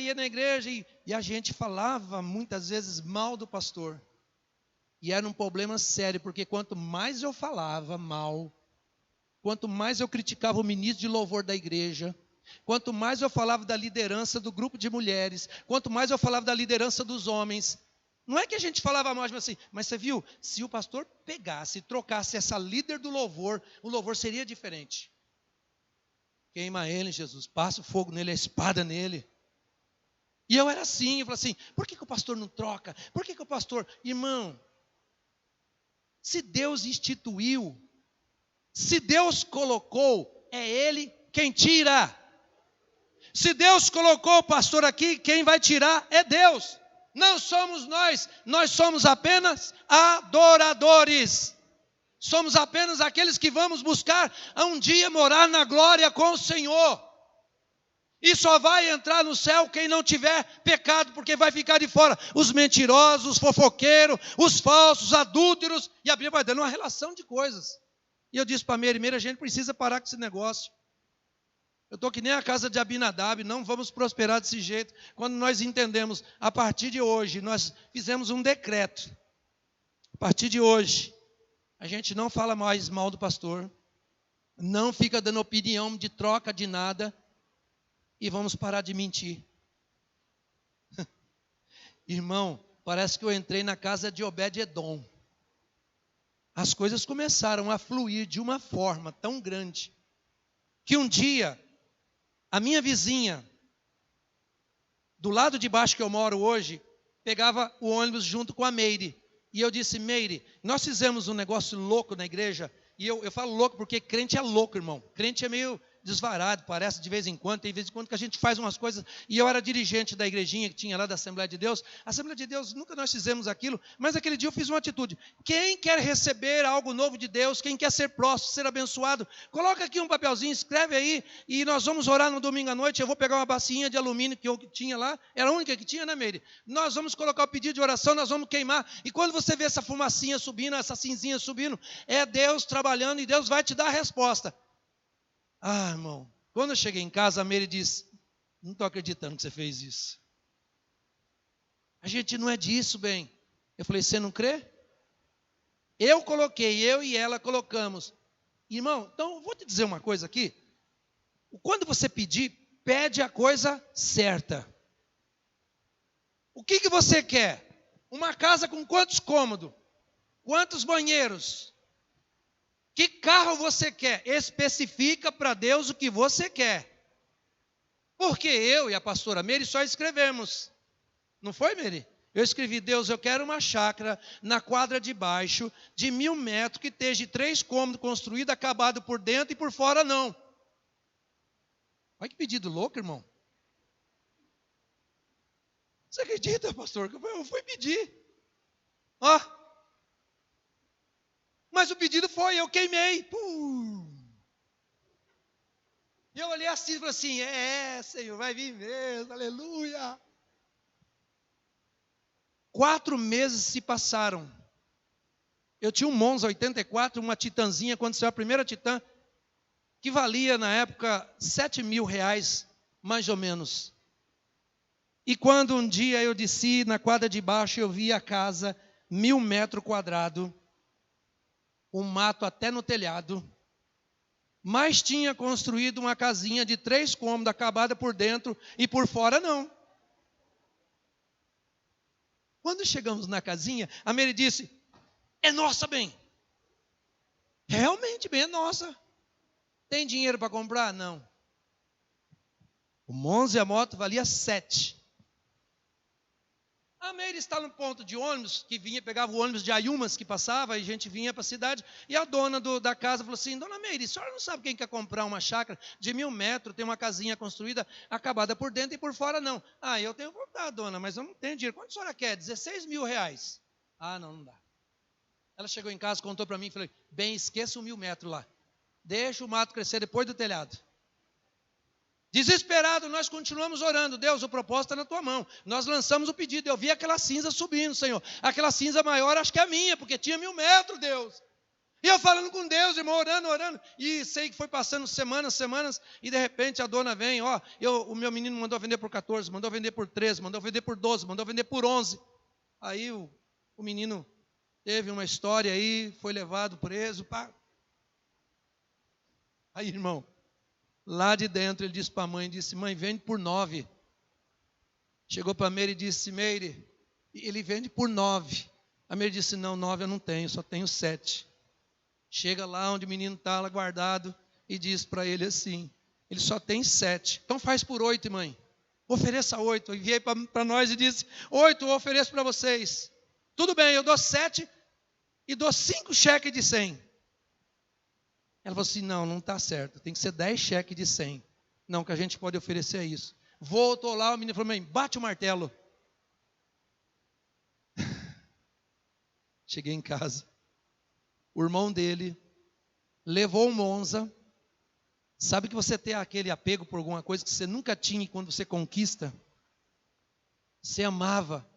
ia na igreja e a gente falava muitas vezes mal do pastor. E era um problema sério, porque quanto mais eu falava mal, quanto mais eu criticava o ministro de louvor da igreja, quanto mais eu falava da liderança do grupo de mulheres, quanto mais eu falava da liderança dos homens, não é que a gente falava mais, mas assim, mas você viu, se o pastor pegasse e trocasse essa líder do louvor, o louvor seria diferente. Queima ele, Jesus, passa o fogo nele, a espada nele. E eu era assim, eu falava assim, por que o pastor não troca? Por que o pastor... Irmão, se Deus instituiu, se Deus colocou, é Ele quem tira. Se Deus colocou o pastor aqui, quem vai tirar é Deus. Não somos nós somos apenas adoradores. Somos apenas aqueles que vamos buscar a um dia morar na glória com o Senhor. E só vai entrar no céu quem não tiver pecado, porque vai ficar de fora os mentirosos, os fofoqueiros, os falsos, os adúlteros. E a Bíblia vai dando uma relação de coisas. E eu disse para a Meire, a gente precisa parar com esse negócio. Eu estou que nem a casa de Abinadab, não vamos prosperar desse jeito. Quando nós entendemos, a partir de hoje, nós fizemos um decreto. A partir de hoje, a gente não fala mais mal do pastor, não fica dando opinião de troca de nada, e vamos parar de mentir. Irmão, parece que eu entrei na casa de Obed-Edom. As coisas começaram a fluir de uma forma tão grande, que um dia, a minha vizinha, do lado de baixo que eu moro hoje, pegava o ônibus junto com a Meire. E eu disse, Meire, nós fizemos um negócio louco na igreja. E eu falo louco porque crente é louco, irmão. Crente é meio desvarado, parece de vez em quando. Tem vez em quando que a gente faz umas coisas. E eu era dirigente da igrejinha que tinha lá da Assembleia de Deus. A Assembleia de Deus, nunca nós fizemos aquilo. Mas aquele dia eu fiz uma atitude. Quem quer receber algo novo de Deus, quem quer ser próximo, ser abençoado, coloca aqui um papelzinho, escreve aí. E nós vamos orar no domingo à noite. Eu vou pegar uma bacinha de alumínio que eu tinha lá. Era a única que tinha, né, Meire? Nós vamos colocar o pedido de oração, nós vamos queimar. E quando você vê essa fumacinha subindo, essa cinzinha subindo, é Deus trabalhando e Deus vai te dar a resposta. Ah, irmão, quando eu cheguei em casa, a Meire disse, não estou acreditando que você fez isso. A gente não é disso, bem. Eu falei, você não crê? Eu coloquei, eu e ela colocamos. Irmão, então eu vou te dizer uma coisa aqui. Quando você pedir, pede a coisa certa. O que você quer? Uma casa com quantos cômodos? Quantos banheiros? Que carro você quer? Especifica para Deus o que você quer. Porque eu e a pastora Meire só escrevemos. Não foi, Meire? Eu escrevi, Deus, eu quero uma chácara na quadra de baixo, de 1.000 metros, que esteja de 3 cômodos, construído, acabado por dentro e por fora não. Olha que pedido louco, irmão. Você acredita, pastor? Eu fui pedir. Ó. Mas o pedido foi, eu queimei. E eu olhei assim e falei assim, Senhor, vai vir mesmo, aleluia. 4 meses se passaram. Eu tinha um Monza 84, uma Titanzinha, quando saiu a primeira Titan, que valia na época R$7.000, mais ou menos. E quando um dia eu desci na quadra de baixo, eu vi a casa, 1.000 metros quadrados, um mato até no telhado, mas tinha construído uma casinha de 3 cômodos, acabada por dentro e por fora não. Quando chegamos na casinha, a Meire disse, é nossa, bem. Realmente, bem, é nossa. Tem dinheiro para comprar? Não. O Monza e a moto valia 7. A Meire está no ponto de ônibus, que vinha, pegava o ônibus de Ayumas que passava, e a gente vinha para a cidade, e a dona da casa falou assim, dona Meire, a senhora não sabe quem quer comprar uma chácara de 1.000 metros, tem uma casinha construída, acabada por dentro e por fora não. Ah, eu tenho vontade, dona, mas eu não tenho dinheiro. Quanto a senhora quer? R$16.000. Ah, não dá. Ela chegou em casa, contou para mim, falei, bem, esqueça o 1.000 metros lá. Deixa o mato crescer depois do telhado. Desesperado, nós continuamos orando. Deus, o propósito está na tua mão. Nós lançamos o pedido. Eu vi aquela cinza subindo, Senhor. Aquela cinza maior, acho que é a minha, porque tinha 1.000 metros, Deus. E eu falando com Deus, irmão, orando. E sei que foi passando semanas, e de repente a dona vem, o meu menino mandou vender por 14, mandou vender por 13, mandou vender por 12, mandou vender por 11. Aí o menino teve uma história aí, foi levado preso. Pá. Aí, irmão, lá de dentro ele disse para a mãe, disse, mãe, vende por 9. Chegou para a Meire e disse, Meire, ele vende por 9. A Meire disse, não, 9 eu não tenho, só tenho 7. Chega lá onde o menino está lá guardado e diz para ele assim, ele só tem 7. Então faz por 8, mãe. Ofereça 8. Eu enviei para nós e disse, 8 eu ofereço para vocês. Tudo bem, eu dou 7 e dou 5 cheques de 100. Ela falou assim, não está certo, tem que ser 10 cheques de 100. Não, que a gente pode oferecer é isso. Voltou lá, o menino falou, mãe, bate o martelo. Cheguei em casa. O irmão dele levou o Monza. Sabe que você tem aquele apego por alguma coisa que você nunca tinha e quando você conquista? Você amava.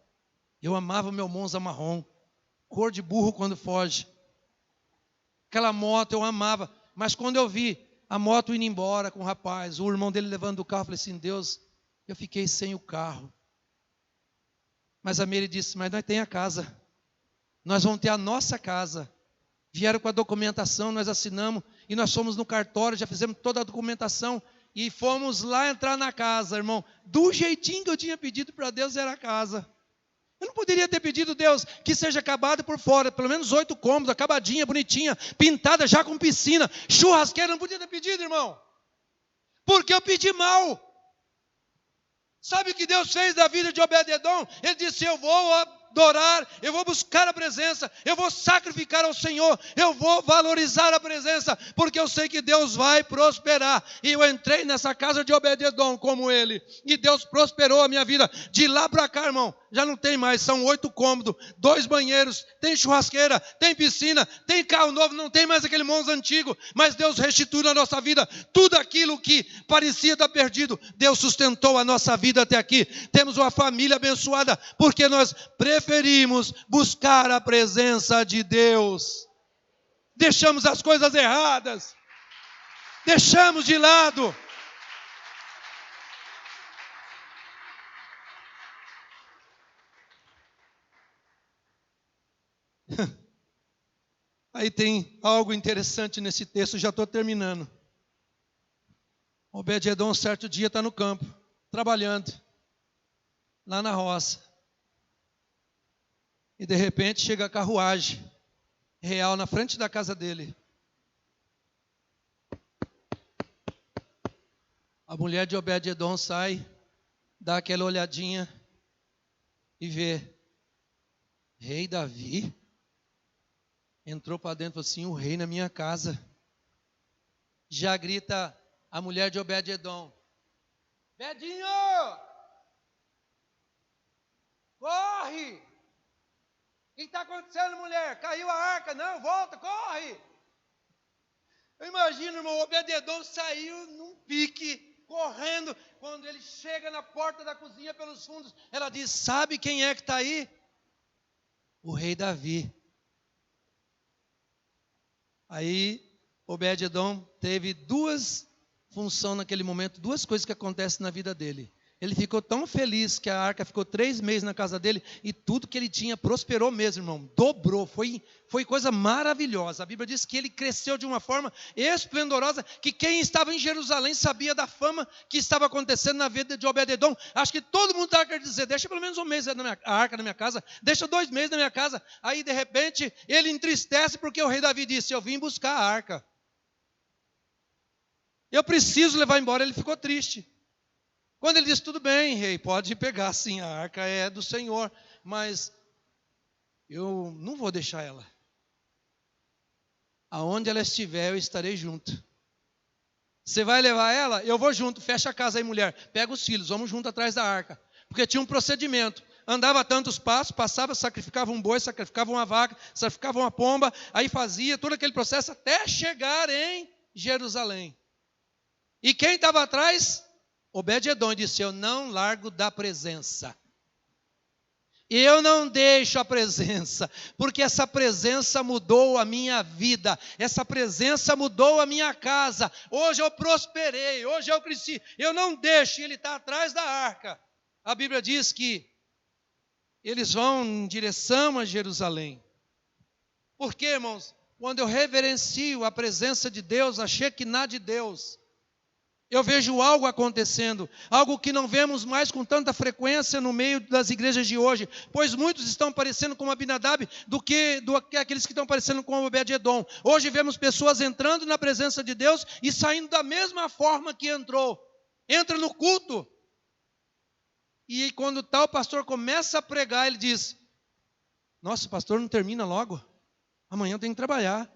Eu amava o meu Monza marrom. Cor de burro quando foge. Aquela moto eu amava. Mas quando eu vi a moto indo embora com o rapaz, o irmão dele levando o carro, eu falei assim, Deus, eu fiquei sem o carro. Mas a Meire disse, mas nós temos a casa. Nós vamos ter a nossa casa. Vieram com a documentação, nós assinamos, e nós fomos no cartório, já fizemos toda a documentação, e fomos lá entrar na casa, irmão. Do jeitinho que eu tinha pedido para Deus, era a casa. Eu não poderia ter pedido, Deus, que seja acabado por fora, pelo menos 8 cômodos, acabadinha, bonitinha, pintada já com piscina, churrasqueira, não podia ter pedido, irmão. Porque eu pedi mal. Sabe o que Deus fez da vida de Obed-edom? Ele disse, eu vou adorar, eu vou buscar a presença, eu vou sacrificar ao Senhor, eu vou valorizar a presença, porque eu sei que Deus vai prosperar. E eu entrei nessa casa de Obed-edom como ele, e Deus prosperou a minha vida. De lá para cá, irmão, já não tem mais, são 8 cômodos, 2 banheiros, tem churrasqueira, tem piscina, tem carro novo, não tem mais aquele Monza antigo, mas Deus restituiu na nossa vida tudo aquilo que parecia estar perdido. Deus sustentou a nossa vida até aqui. Temos uma família abençoada, porque nós preferimos buscar a presença de Deus. Deixamos as coisas erradas, deixamos de lado. Aí tem algo interessante nesse texto, já estou terminando. Obed-edom, certo dia, está no campo, trabalhando, lá na roça. E de repente chega a carruagem real na frente da casa dele. A mulher de Obed-edom sai, dá aquela olhadinha e vê. Rei Davi entrou para dentro assim, o rei na minha casa. Já grita a mulher de Obed-edom. Bedinho! Corre! O que está acontecendo, mulher? Caiu a arca? Não, volta, corre! Eu imagino, irmão, Obed-edom saiu num pique, correndo. Quando ele chega na porta da cozinha pelos fundos, ela diz, sabe quem é que está aí? O rei Davi. Aí, Obed-edom teve 2 funções naquele momento, 2 coisas que acontecem na vida dele. Ele ficou tão feliz que a arca ficou 3 meses na casa dele e tudo que ele tinha prosperou mesmo, irmão. Dobrou, foi coisa maravilhosa. A Bíblia diz que ele cresceu de uma forma esplendorosa, que quem estava em Jerusalém sabia da fama que estava acontecendo na vida de Obed-edom. Acho que todo mundo estava querendo dizer, deixa pelo menos 1 mês a arca na minha casa, deixa 2 meses na minha casa. Aí de repente ele entristece porque o rei Davi disse, eu vim buscar a arca. Eu preciso levar embora. Ele ficou triste. Quando ele disse, tudo bem, rei, pode pegar sim, a arca é do Senhor, mas eu não vou deixar ela. Aonde ela estiver, eu estarei junto. Você vai levar ela? Eu vou junto, fecha a casa aí, mulher, pega os filhos, vamos junto atrás da arca. Porque tinha um procedimento, andava tantos passos, passava, sacrificava um boi, sacrificava uma vaca, sacrificava uma pomba, aí fazia todo aquele processo até chegar em Jerusalém. E quem estava atrás? Obed-edom disse, eu não largo da presença. Eu não deixo a presença, porque essa presença mudou a minha vida, essa presença mudou a minha casa. Hoje eu prosperei, hoje eu cresci. Eu não deixo, ele está atrás da arca. A Bíblia diz que eles vão em direção a Jerusalém. Por quê, irmãos? Quando eu reverencio a presença de Deus, a Shekinah de Deus, eu vejo algo acontecendo, algo que não vemos mais com tanta frequência no meio das igrejas de hoje, pois muitos estão parecendo como Abinadab do que aqueles que estão parecendo como Obed-edom. Hoje vemos pessoas entrando na presença de Deus e saindo da mesma forma que entrou. Entra no culto, e quando tal pastor começa a pregar, ele diz: nossa, o pastor não termina logo? Amanhã eu tenho que trabalhar.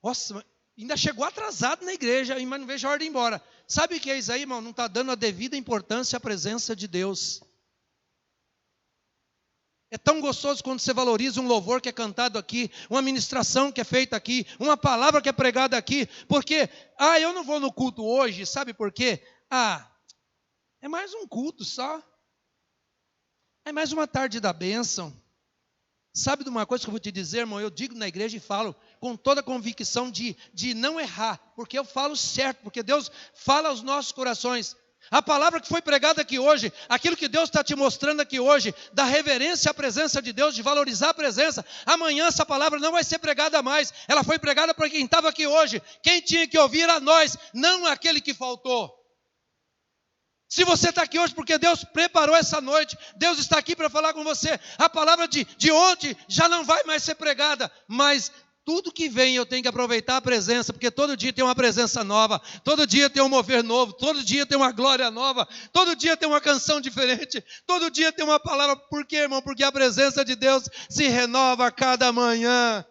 Nossa, ainda chegou atrasado na igreja, mas não vejo a hora de ir embora. Sabe o que é isso aí, irmão? Não está dando a devida importância à presença de Deus. É tão gostoso quando você valoriza um louvor que é cantado aqui, uma ministração que é feita aqui, uma palavra que é pregada aqui, porque, eu não vou no culto hoje, sabe por quê? É mais um culto só. É mais uma tarde da bênção. Sabe de uma coisa que eu vou te dizer, irmão? Eu digo na igreja e falo com toda a convicção de não errar, porque eu falo certo, porque Deus fala aos nossos corações. A palavra que foi pregada aqui hoje, aquilo que Deus está te mostrando aqui hoje, da reverência à presença de Deus, de valorizar a presença, amanhã essa palavra não vai ser pregada mais, ela foi pregada para quem estava aqui hoje. Quem tinha que ouvir era nós, não aquele que faltou. Se você está aqui hoje porque Deus preparou essa noite, Deus está aqui para falar com você, a palavra de ontem já não vai mais ser pregada, mas tudo que vem eu tenho que aproveitar a presença, porque todo dia tem uma presença nova, todo dia tem um mover novo, todo dia tem uma glória nova, todo dia tem uma canção diferente, todo dia tem uma palavra. Por quê, irmão? Porque a presença de Deus se renova a cada manhã,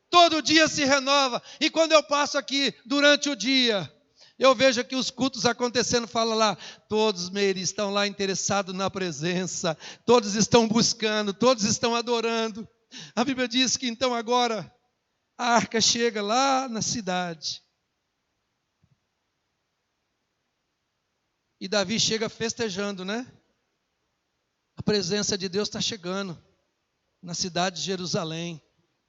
todo dia se renova. E quando eu passo aqui durante o dia, eu vejo aqui os cultos acontecendo, fala lá, todos, Meire, estão lá interessados na presença, todos estão buscando, todos estão adorando. A Bíblia diz que então agora a arca chega lá na cidade. E Davi chega festejando, né? A presença de Deus está chegando na cidade de Jerusalém.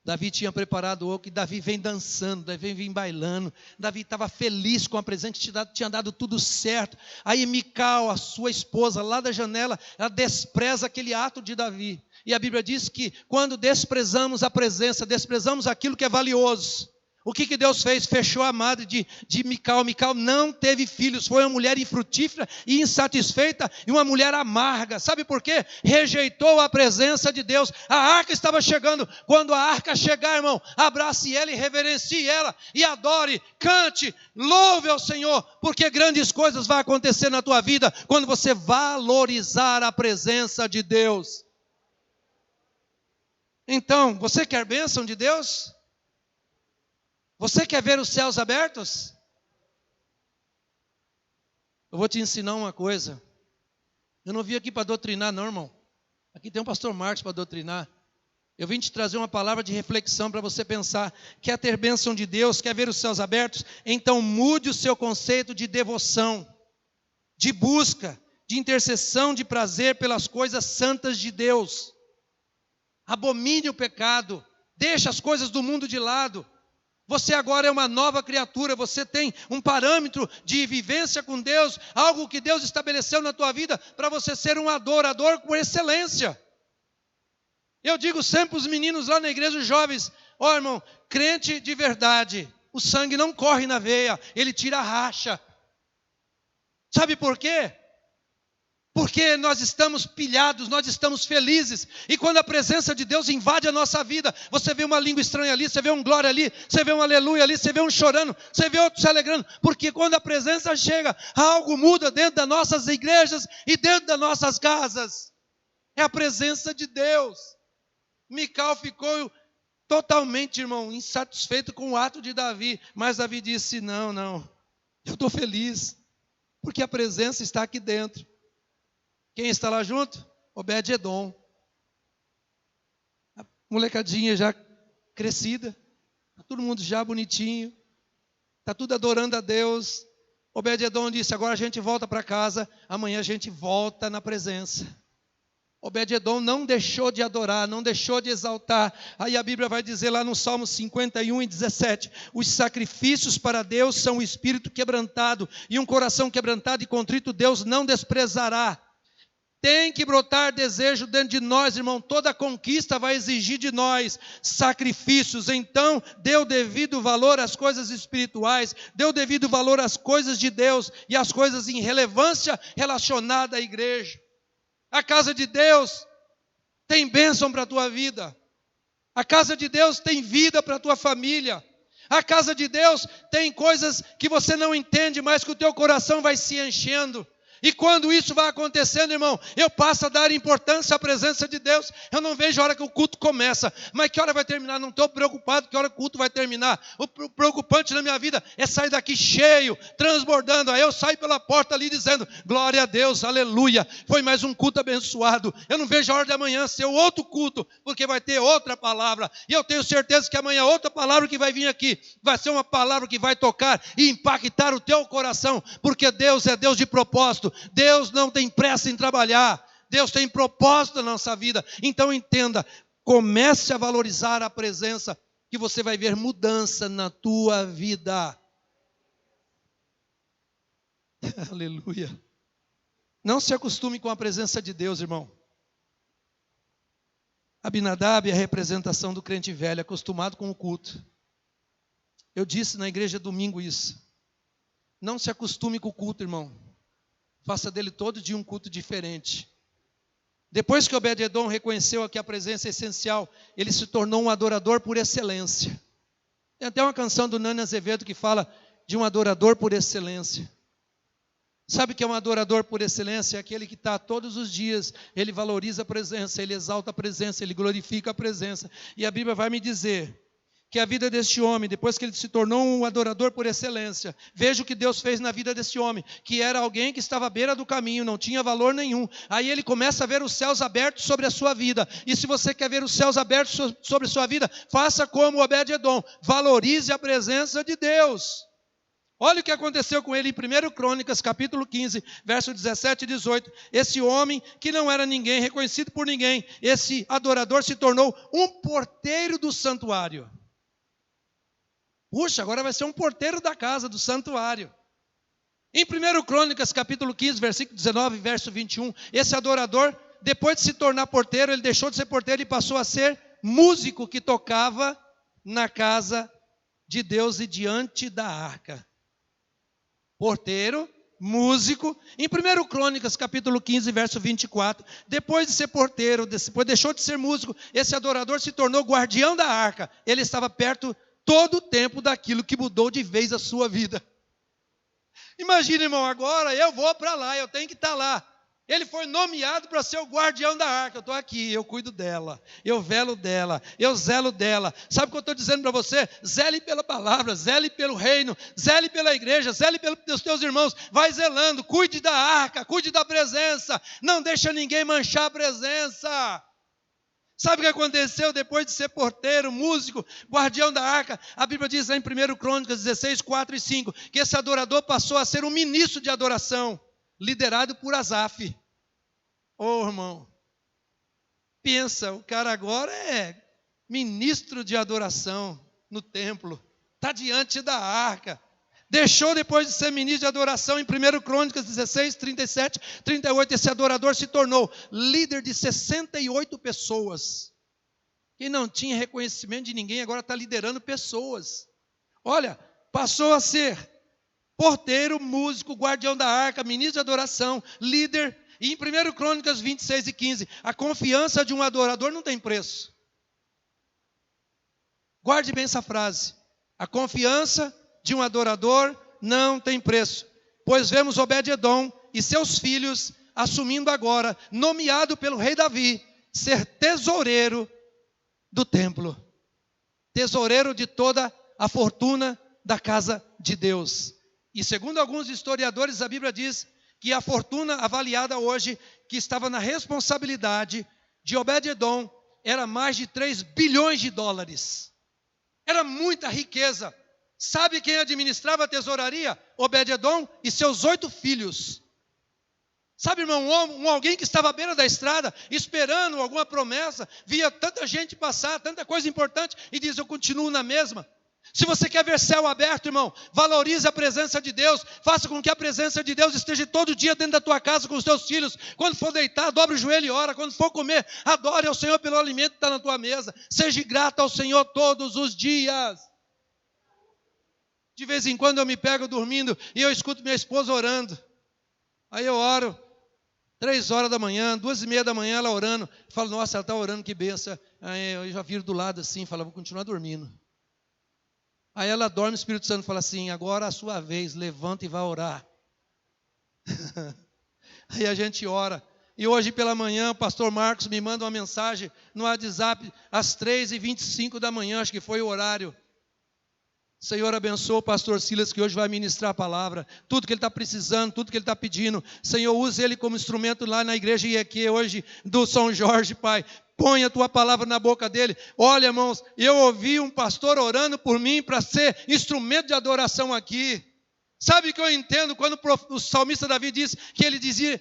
Davi tinha preparado o oco e Davi vem dançando, Davi vem bailando. Davi estava feliz com a presença, tinha dado tudo certo. Aí Mical, a sua esposa, lá da janela, ela despreza aquele ato de Davi. E a Bíblia diz que quando desprezamos a presença, desprezamos aquilo que é valioso, o que Deus fez? Fechou a madre de Mical. Mical não teve filhos, foi uma mulher infrutífera e insatisfeita e uma mulher amarga. Sabe por quê? Rejeitou a presença de Deus. A arca estava chegando. Quando a arca chegar, irmão, abrace ela e reverencie ela e adore, cante, louve ao Senhor, porque grandes coisas vão acontecer na tua vida quando você valorizar a presença de Deus. Então, você quer bênção de Deus? Você quer ver os céus abertos? Eu vou te ensinar uma coisa. Eu não vim aqui para doutrinar, não, irmão. Aqui tem um pastor Marcos para doutrinar. Eu vim te trazer uma palavra de reflexão para você pensar. Quer ter bênção de Deus? Quer ver os céus abertos? Então mude o seu conceito de devoção, de busca, de intercessão, de prazer pelas coisas santas de Deus. Abomine o pecado. Deixe as coisas do mundo de lado. Você agora é uma nova criatura, você tem um parâmetro de vivência com Deus, algo que Deus estabeleceu na tua vida para você ser um adorador por excelência. Eu digo sempre para os meninos lá na igreja, os jovens, irmão, crente de verdade, o sangue não corre na veia, ele tira a racha. Sabe por quê? Porque nós estamos pilhados, nós estamos felizes. E quando a presença de Deus invade a nossa vida, você vê uma língua estranha ali, você vê um glória ali, você vê um aleluia ali, você vê um chorando, você vê outro se alegrando. Porque quando a presença chega, algo muda dentro das nossas igrejas e dentro das nossas casas. É a presença de Deus. Mical ficou totalmente, irmão, insatisfeito com o ato de Davi. Mas Davi disse, não, eu estou feliz, porque a presença está aqui dentro. Quem está lá junto? Obed-edom. A molecadinha já crescida. Está todo mundo já bonitinho. Está tudo adorando a Deus. Obed-edom disse, agora a gente volta para casa. Amanhã a gente volta na presença. Obed-edom não deixou de adorar, não deixou de exaltar. Aí a Bíblia vai dizer lá no Salmo 51 e 17, os sacrifícios para Deus são o espírito quebrantado, e um coração quebrantado e contrito Deus não desprezará. Tem que brotar desejo dentro de nós, irmão. Toda conquista vai exigir de nós sacrifícios. Então, dê o devido valor às coisas espirituais, dê o devido valor às coisas de Deus e às coisas em relevância relacionada à igreja. A casa de Deus tem bênção para a tua vida. A casa de Deus tem vida para a tua família. A casa de Deus tem coisas que você não entende, mas que o teu coração vai se enchendo. E quando isso vai acontecendo, irmão, eu passo a dar importância à presença de Deus. Eu não vejo a hora que o culto começa, mas que hora vai terminar? Não estou preocupado que hora que o culto vai terminar. O preocupante na minha vida é sair daqui cheio, transbordando. Aí eu saio pela porta ali dizendo, glória a Deus, aleluia. Foi mais um culto abençoado. Eu não vejo a hora de amanhã ser outro culto, porque vai ter outra palavra. E eu tenho certeza que amanhã outra palavra que vai vir aqui, vai ser uma palavra que vai tocar e impactar o teu coração, porque Deus é Deus de propósito. Deus não tem pressa em trabalhar. Deus tem propósito na nossa vida. Então entenda, comece a valorizar a presença, que você vai ver mudança na tua vida. Aleluia. Não se acostume com a presença de Deus, irmão. Abinadab é a representação do crente velho, acostumado com o culto. Eu disse na igreja domingo isso. Não se acostume com o culto, irmão. Faça dele todo dia um culto diferente. Depois que Obed-Edom reconheceu que a presença é essencial, ele se tornou um adorador por excelência. Tem até uma canção do Nani Azevedo que fala de um adorador por excelência. Sabe o que é um adorador por excelência? É aquele que está todos os dias, ele valoriza a presença, ele exalta a presença, ele glorifica a presença. E a Bíblia vai me dizer que a vida deste homem, depois que ele se tornou um adorador por excelência, veja o que Deus fez na vida desse homem, que era alguém que estava à beira do caminho, não tinha valor nenhum. Aí ele começa a ver os céus abertos sobre a sua vida. E se você quer ver os céus abertos sobre a sua vida, faça como Obed-Edom, valorize a presença de Deus. Olha o que aconteceu com ele em 1 Crônicas, capítulo 15, verso 17 e 18. Esse homem, que não era ninguém, reconhecido por ninguém, esse adorador se tornou um porteiro do santuário. Puxa, agora vai ser um porteiro da casa, do santuário. Em 1 Crônicas, capítulo 15, versículo 19, verso 21, esse adorador, depois de se tornar porteiro, ele deixou de ser porteiro e passou a ser músico que tocava na casa de Deus e diante da arca. Porteiro, músico. Em 1 Crônicas, capítulo 15, verso 24, depois de ser porteiro, depois deixou de ser músico, esse adorador se tornou guardião da arca. Ele estava perto todo o tempo daquilo que mudou de vez a sua vida. Imagina, irmão, agora eu vou para lá, eu tenho que estar lá. Ele foi nomeado para ser o guardião da arca. Eu estou aqui, eu cuido dela, eu velo dela, eu zelo dela. Sabe o que eu estou dizendo para você? Zele pela palavra, zele pelo reino, zele pela igreja, zele pelos teus irmãos. Vai zelando, cuide da arca, cuide da presença. Não deixa ninguém manchar a presença. Sabe o que aconteceu depois de ser porteiro, músico, guardião da arca? A Bíblia diz lá em 1 Crônicas 16, 4 e 5, que esse adorador passou a ser um ministro de adoração, liderado por Asaf. Ô irmão, pensa, o cara agora é ministro de adoração no templo, está diante da arca. Deixou depois de ser ministro de adoração, em 1 Crônicas 16, 37, 38, esse adorador se tornou líder de 68 pessoas. Quem não tinha reconhecimento de ninguém, agora está liderando pessoas. Olha, passou a ser porteiro, músico, guardião da arca, ministro de adoração, líder. E em 1 Crônicas 26 e 15, a confiança de um adorador não tem preço. Guarde bem essa frase. A confiança de um adorador não tem preço, pois vemos Obed-Edom e seus filhos assumindo agora, nomeado pelo rei Davi, ser tesoureiro do templo, tesoureiro de toda a fortuna da casa de Deus. E segundo alguns historiadores, a Bíblia diz que a fortuna avaliada hoje, que estava na responsabilidade de Obed-Edom, era mais de 3 bilhões de dólares. Era muita riqueza. Sabe quem administrava a tesouraria? Obed-Edom e seus 8 filhos. Sabe, irmão, alguém que estava à beira da estrada, esperando alguma promessa, via tanta gente passar, tanta coisa importante, e diz, eu continuo na mesma. Se você quer ver céu aberto, irmão, valorize a presença de Deus. Faça com que a presença de Deus esteja todo dia dentro da tua casa com os teus filhos. Quando for deitar, dobre o joelho e ora. Quando for comer, adore ao Senhor pelo alimento que está na tua mesa. Seja grato ao Senhor todos os dias. De vez em quando eu me pego dormindo e eu escuto minha esposa orando. Aí eu oro, 3 horas da manhã, 2:30 da manhã ela orando. Falo, nossa, ela está orando, que benção. Aí eu já viro do lado assim, falo, vou continuar dormindo. Aí ela dorme, o Espírito Santo fala assim, agora é a sua vez, levanta e vai orar. Aí a gente ora. E hoje pela manhã o pastor Marcos me manda uma mensagem no WhatsApp, às 3:25 da manhã, acho que foi o horário. Senhor, abençoa o pastor Silas, que hoje vai ministrar a palavra, tudo que ele está precisando, tudo que ele está pedindo. Senhor, use ele como instrumento lá na igreja IEQ hoje do São Jorge, Pai. Põe a tua palavra na boca dele. Olha, irmãos, eu ouvi um pastor orando por mim para ser instrumento de adoração aqui. Sabe o que eu entendo quando o salmista Davi diz que ele dizia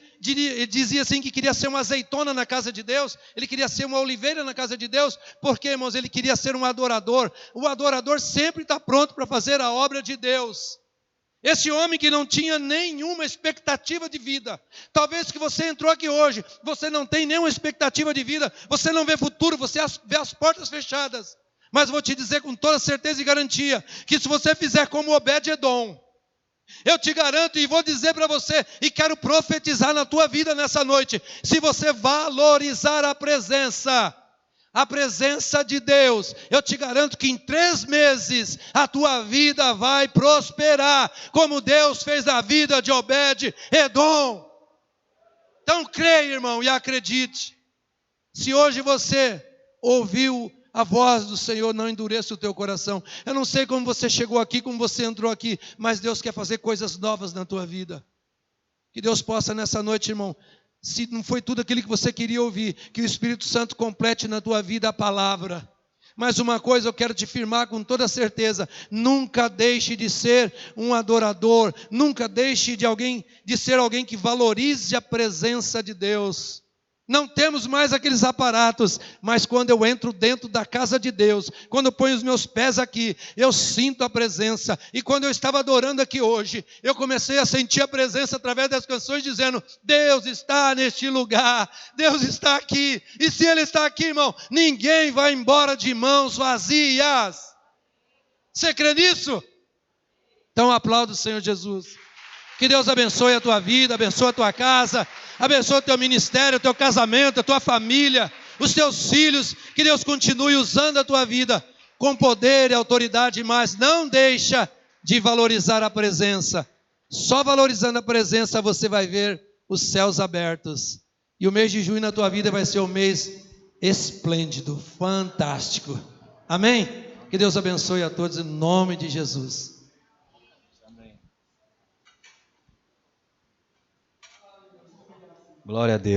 assim que queria ser uma azeitona na casa de Deus, ele queria ser uma oliveira na casa de Deus, porque, irmãos, ele queria ser um adorador. O adorador sempre está pronto para fazer a obra de Deus. Esse homem que não tinha nenhuma expectativa de vida, talvez que você entrou aqui hoje, você não tem nenhuma expectativa de vida, você não vê futuro, você vê as portas fechadas, mas vou te dizer com toda certeza e garantia, que se você fizer como Obed-Edom, eu te garanto e vou dizer para você, e quero profetizar na tua vida nessa noite, se você valorizar a presença de Deus, eu te garanto que em 3 meses a tua vida vai prosperar, como Deus fez na vida de Obed-Edom. Então creia, irmão, e acredite. Se hoje você ouviu a voz do Senhor, não endureça o teu coração. Eu não sei como você chegou aqui, como você entrou aqui, mas Deus quer fazer coisas novas na tua vida. Que Deus possa nessa noite, irmão, se não foi tudo aquilo que você queria ouvir, que o Espírito Santo complete na tua vida a palavra. Mas uma coisa eu quero te firmar com toda certeza, nunca deixe de ser um adorador, nunca deixe de ser alguém que valorize a presença de Deus. Não temos mais aqueles aparatos, mas quando eu entro dentro da casa de Deus, quando eu ponho os meus pés aqui, eu sinto a presença. E quando eu estava adorando aqui hoje, eu comecei a sentir a presença através das canções, dizendo, Deus está neste lugar, Deus está aqui. E se Ele está aqui, irmão, ninguém vai embora de mãos vazias. Você crê nisso? Então aplauda o Senhor Jesus. Que Deus abençoe a tua vida, abençoe a tua casa, abençoe o teu ministério, o teu casamento, a tua família, os teus filhos. Que Deus continue usando a tua vida com poder e autoridade, mas não deixa de valorizar a presença. Só valorizando a presença você vai ver os céus abertos. E o mês de junho na tua vida vai ser um mês esplêndido, fantástico. Amém? Que Deus abençoe a todos em nome de Jesus. Glória a Deus.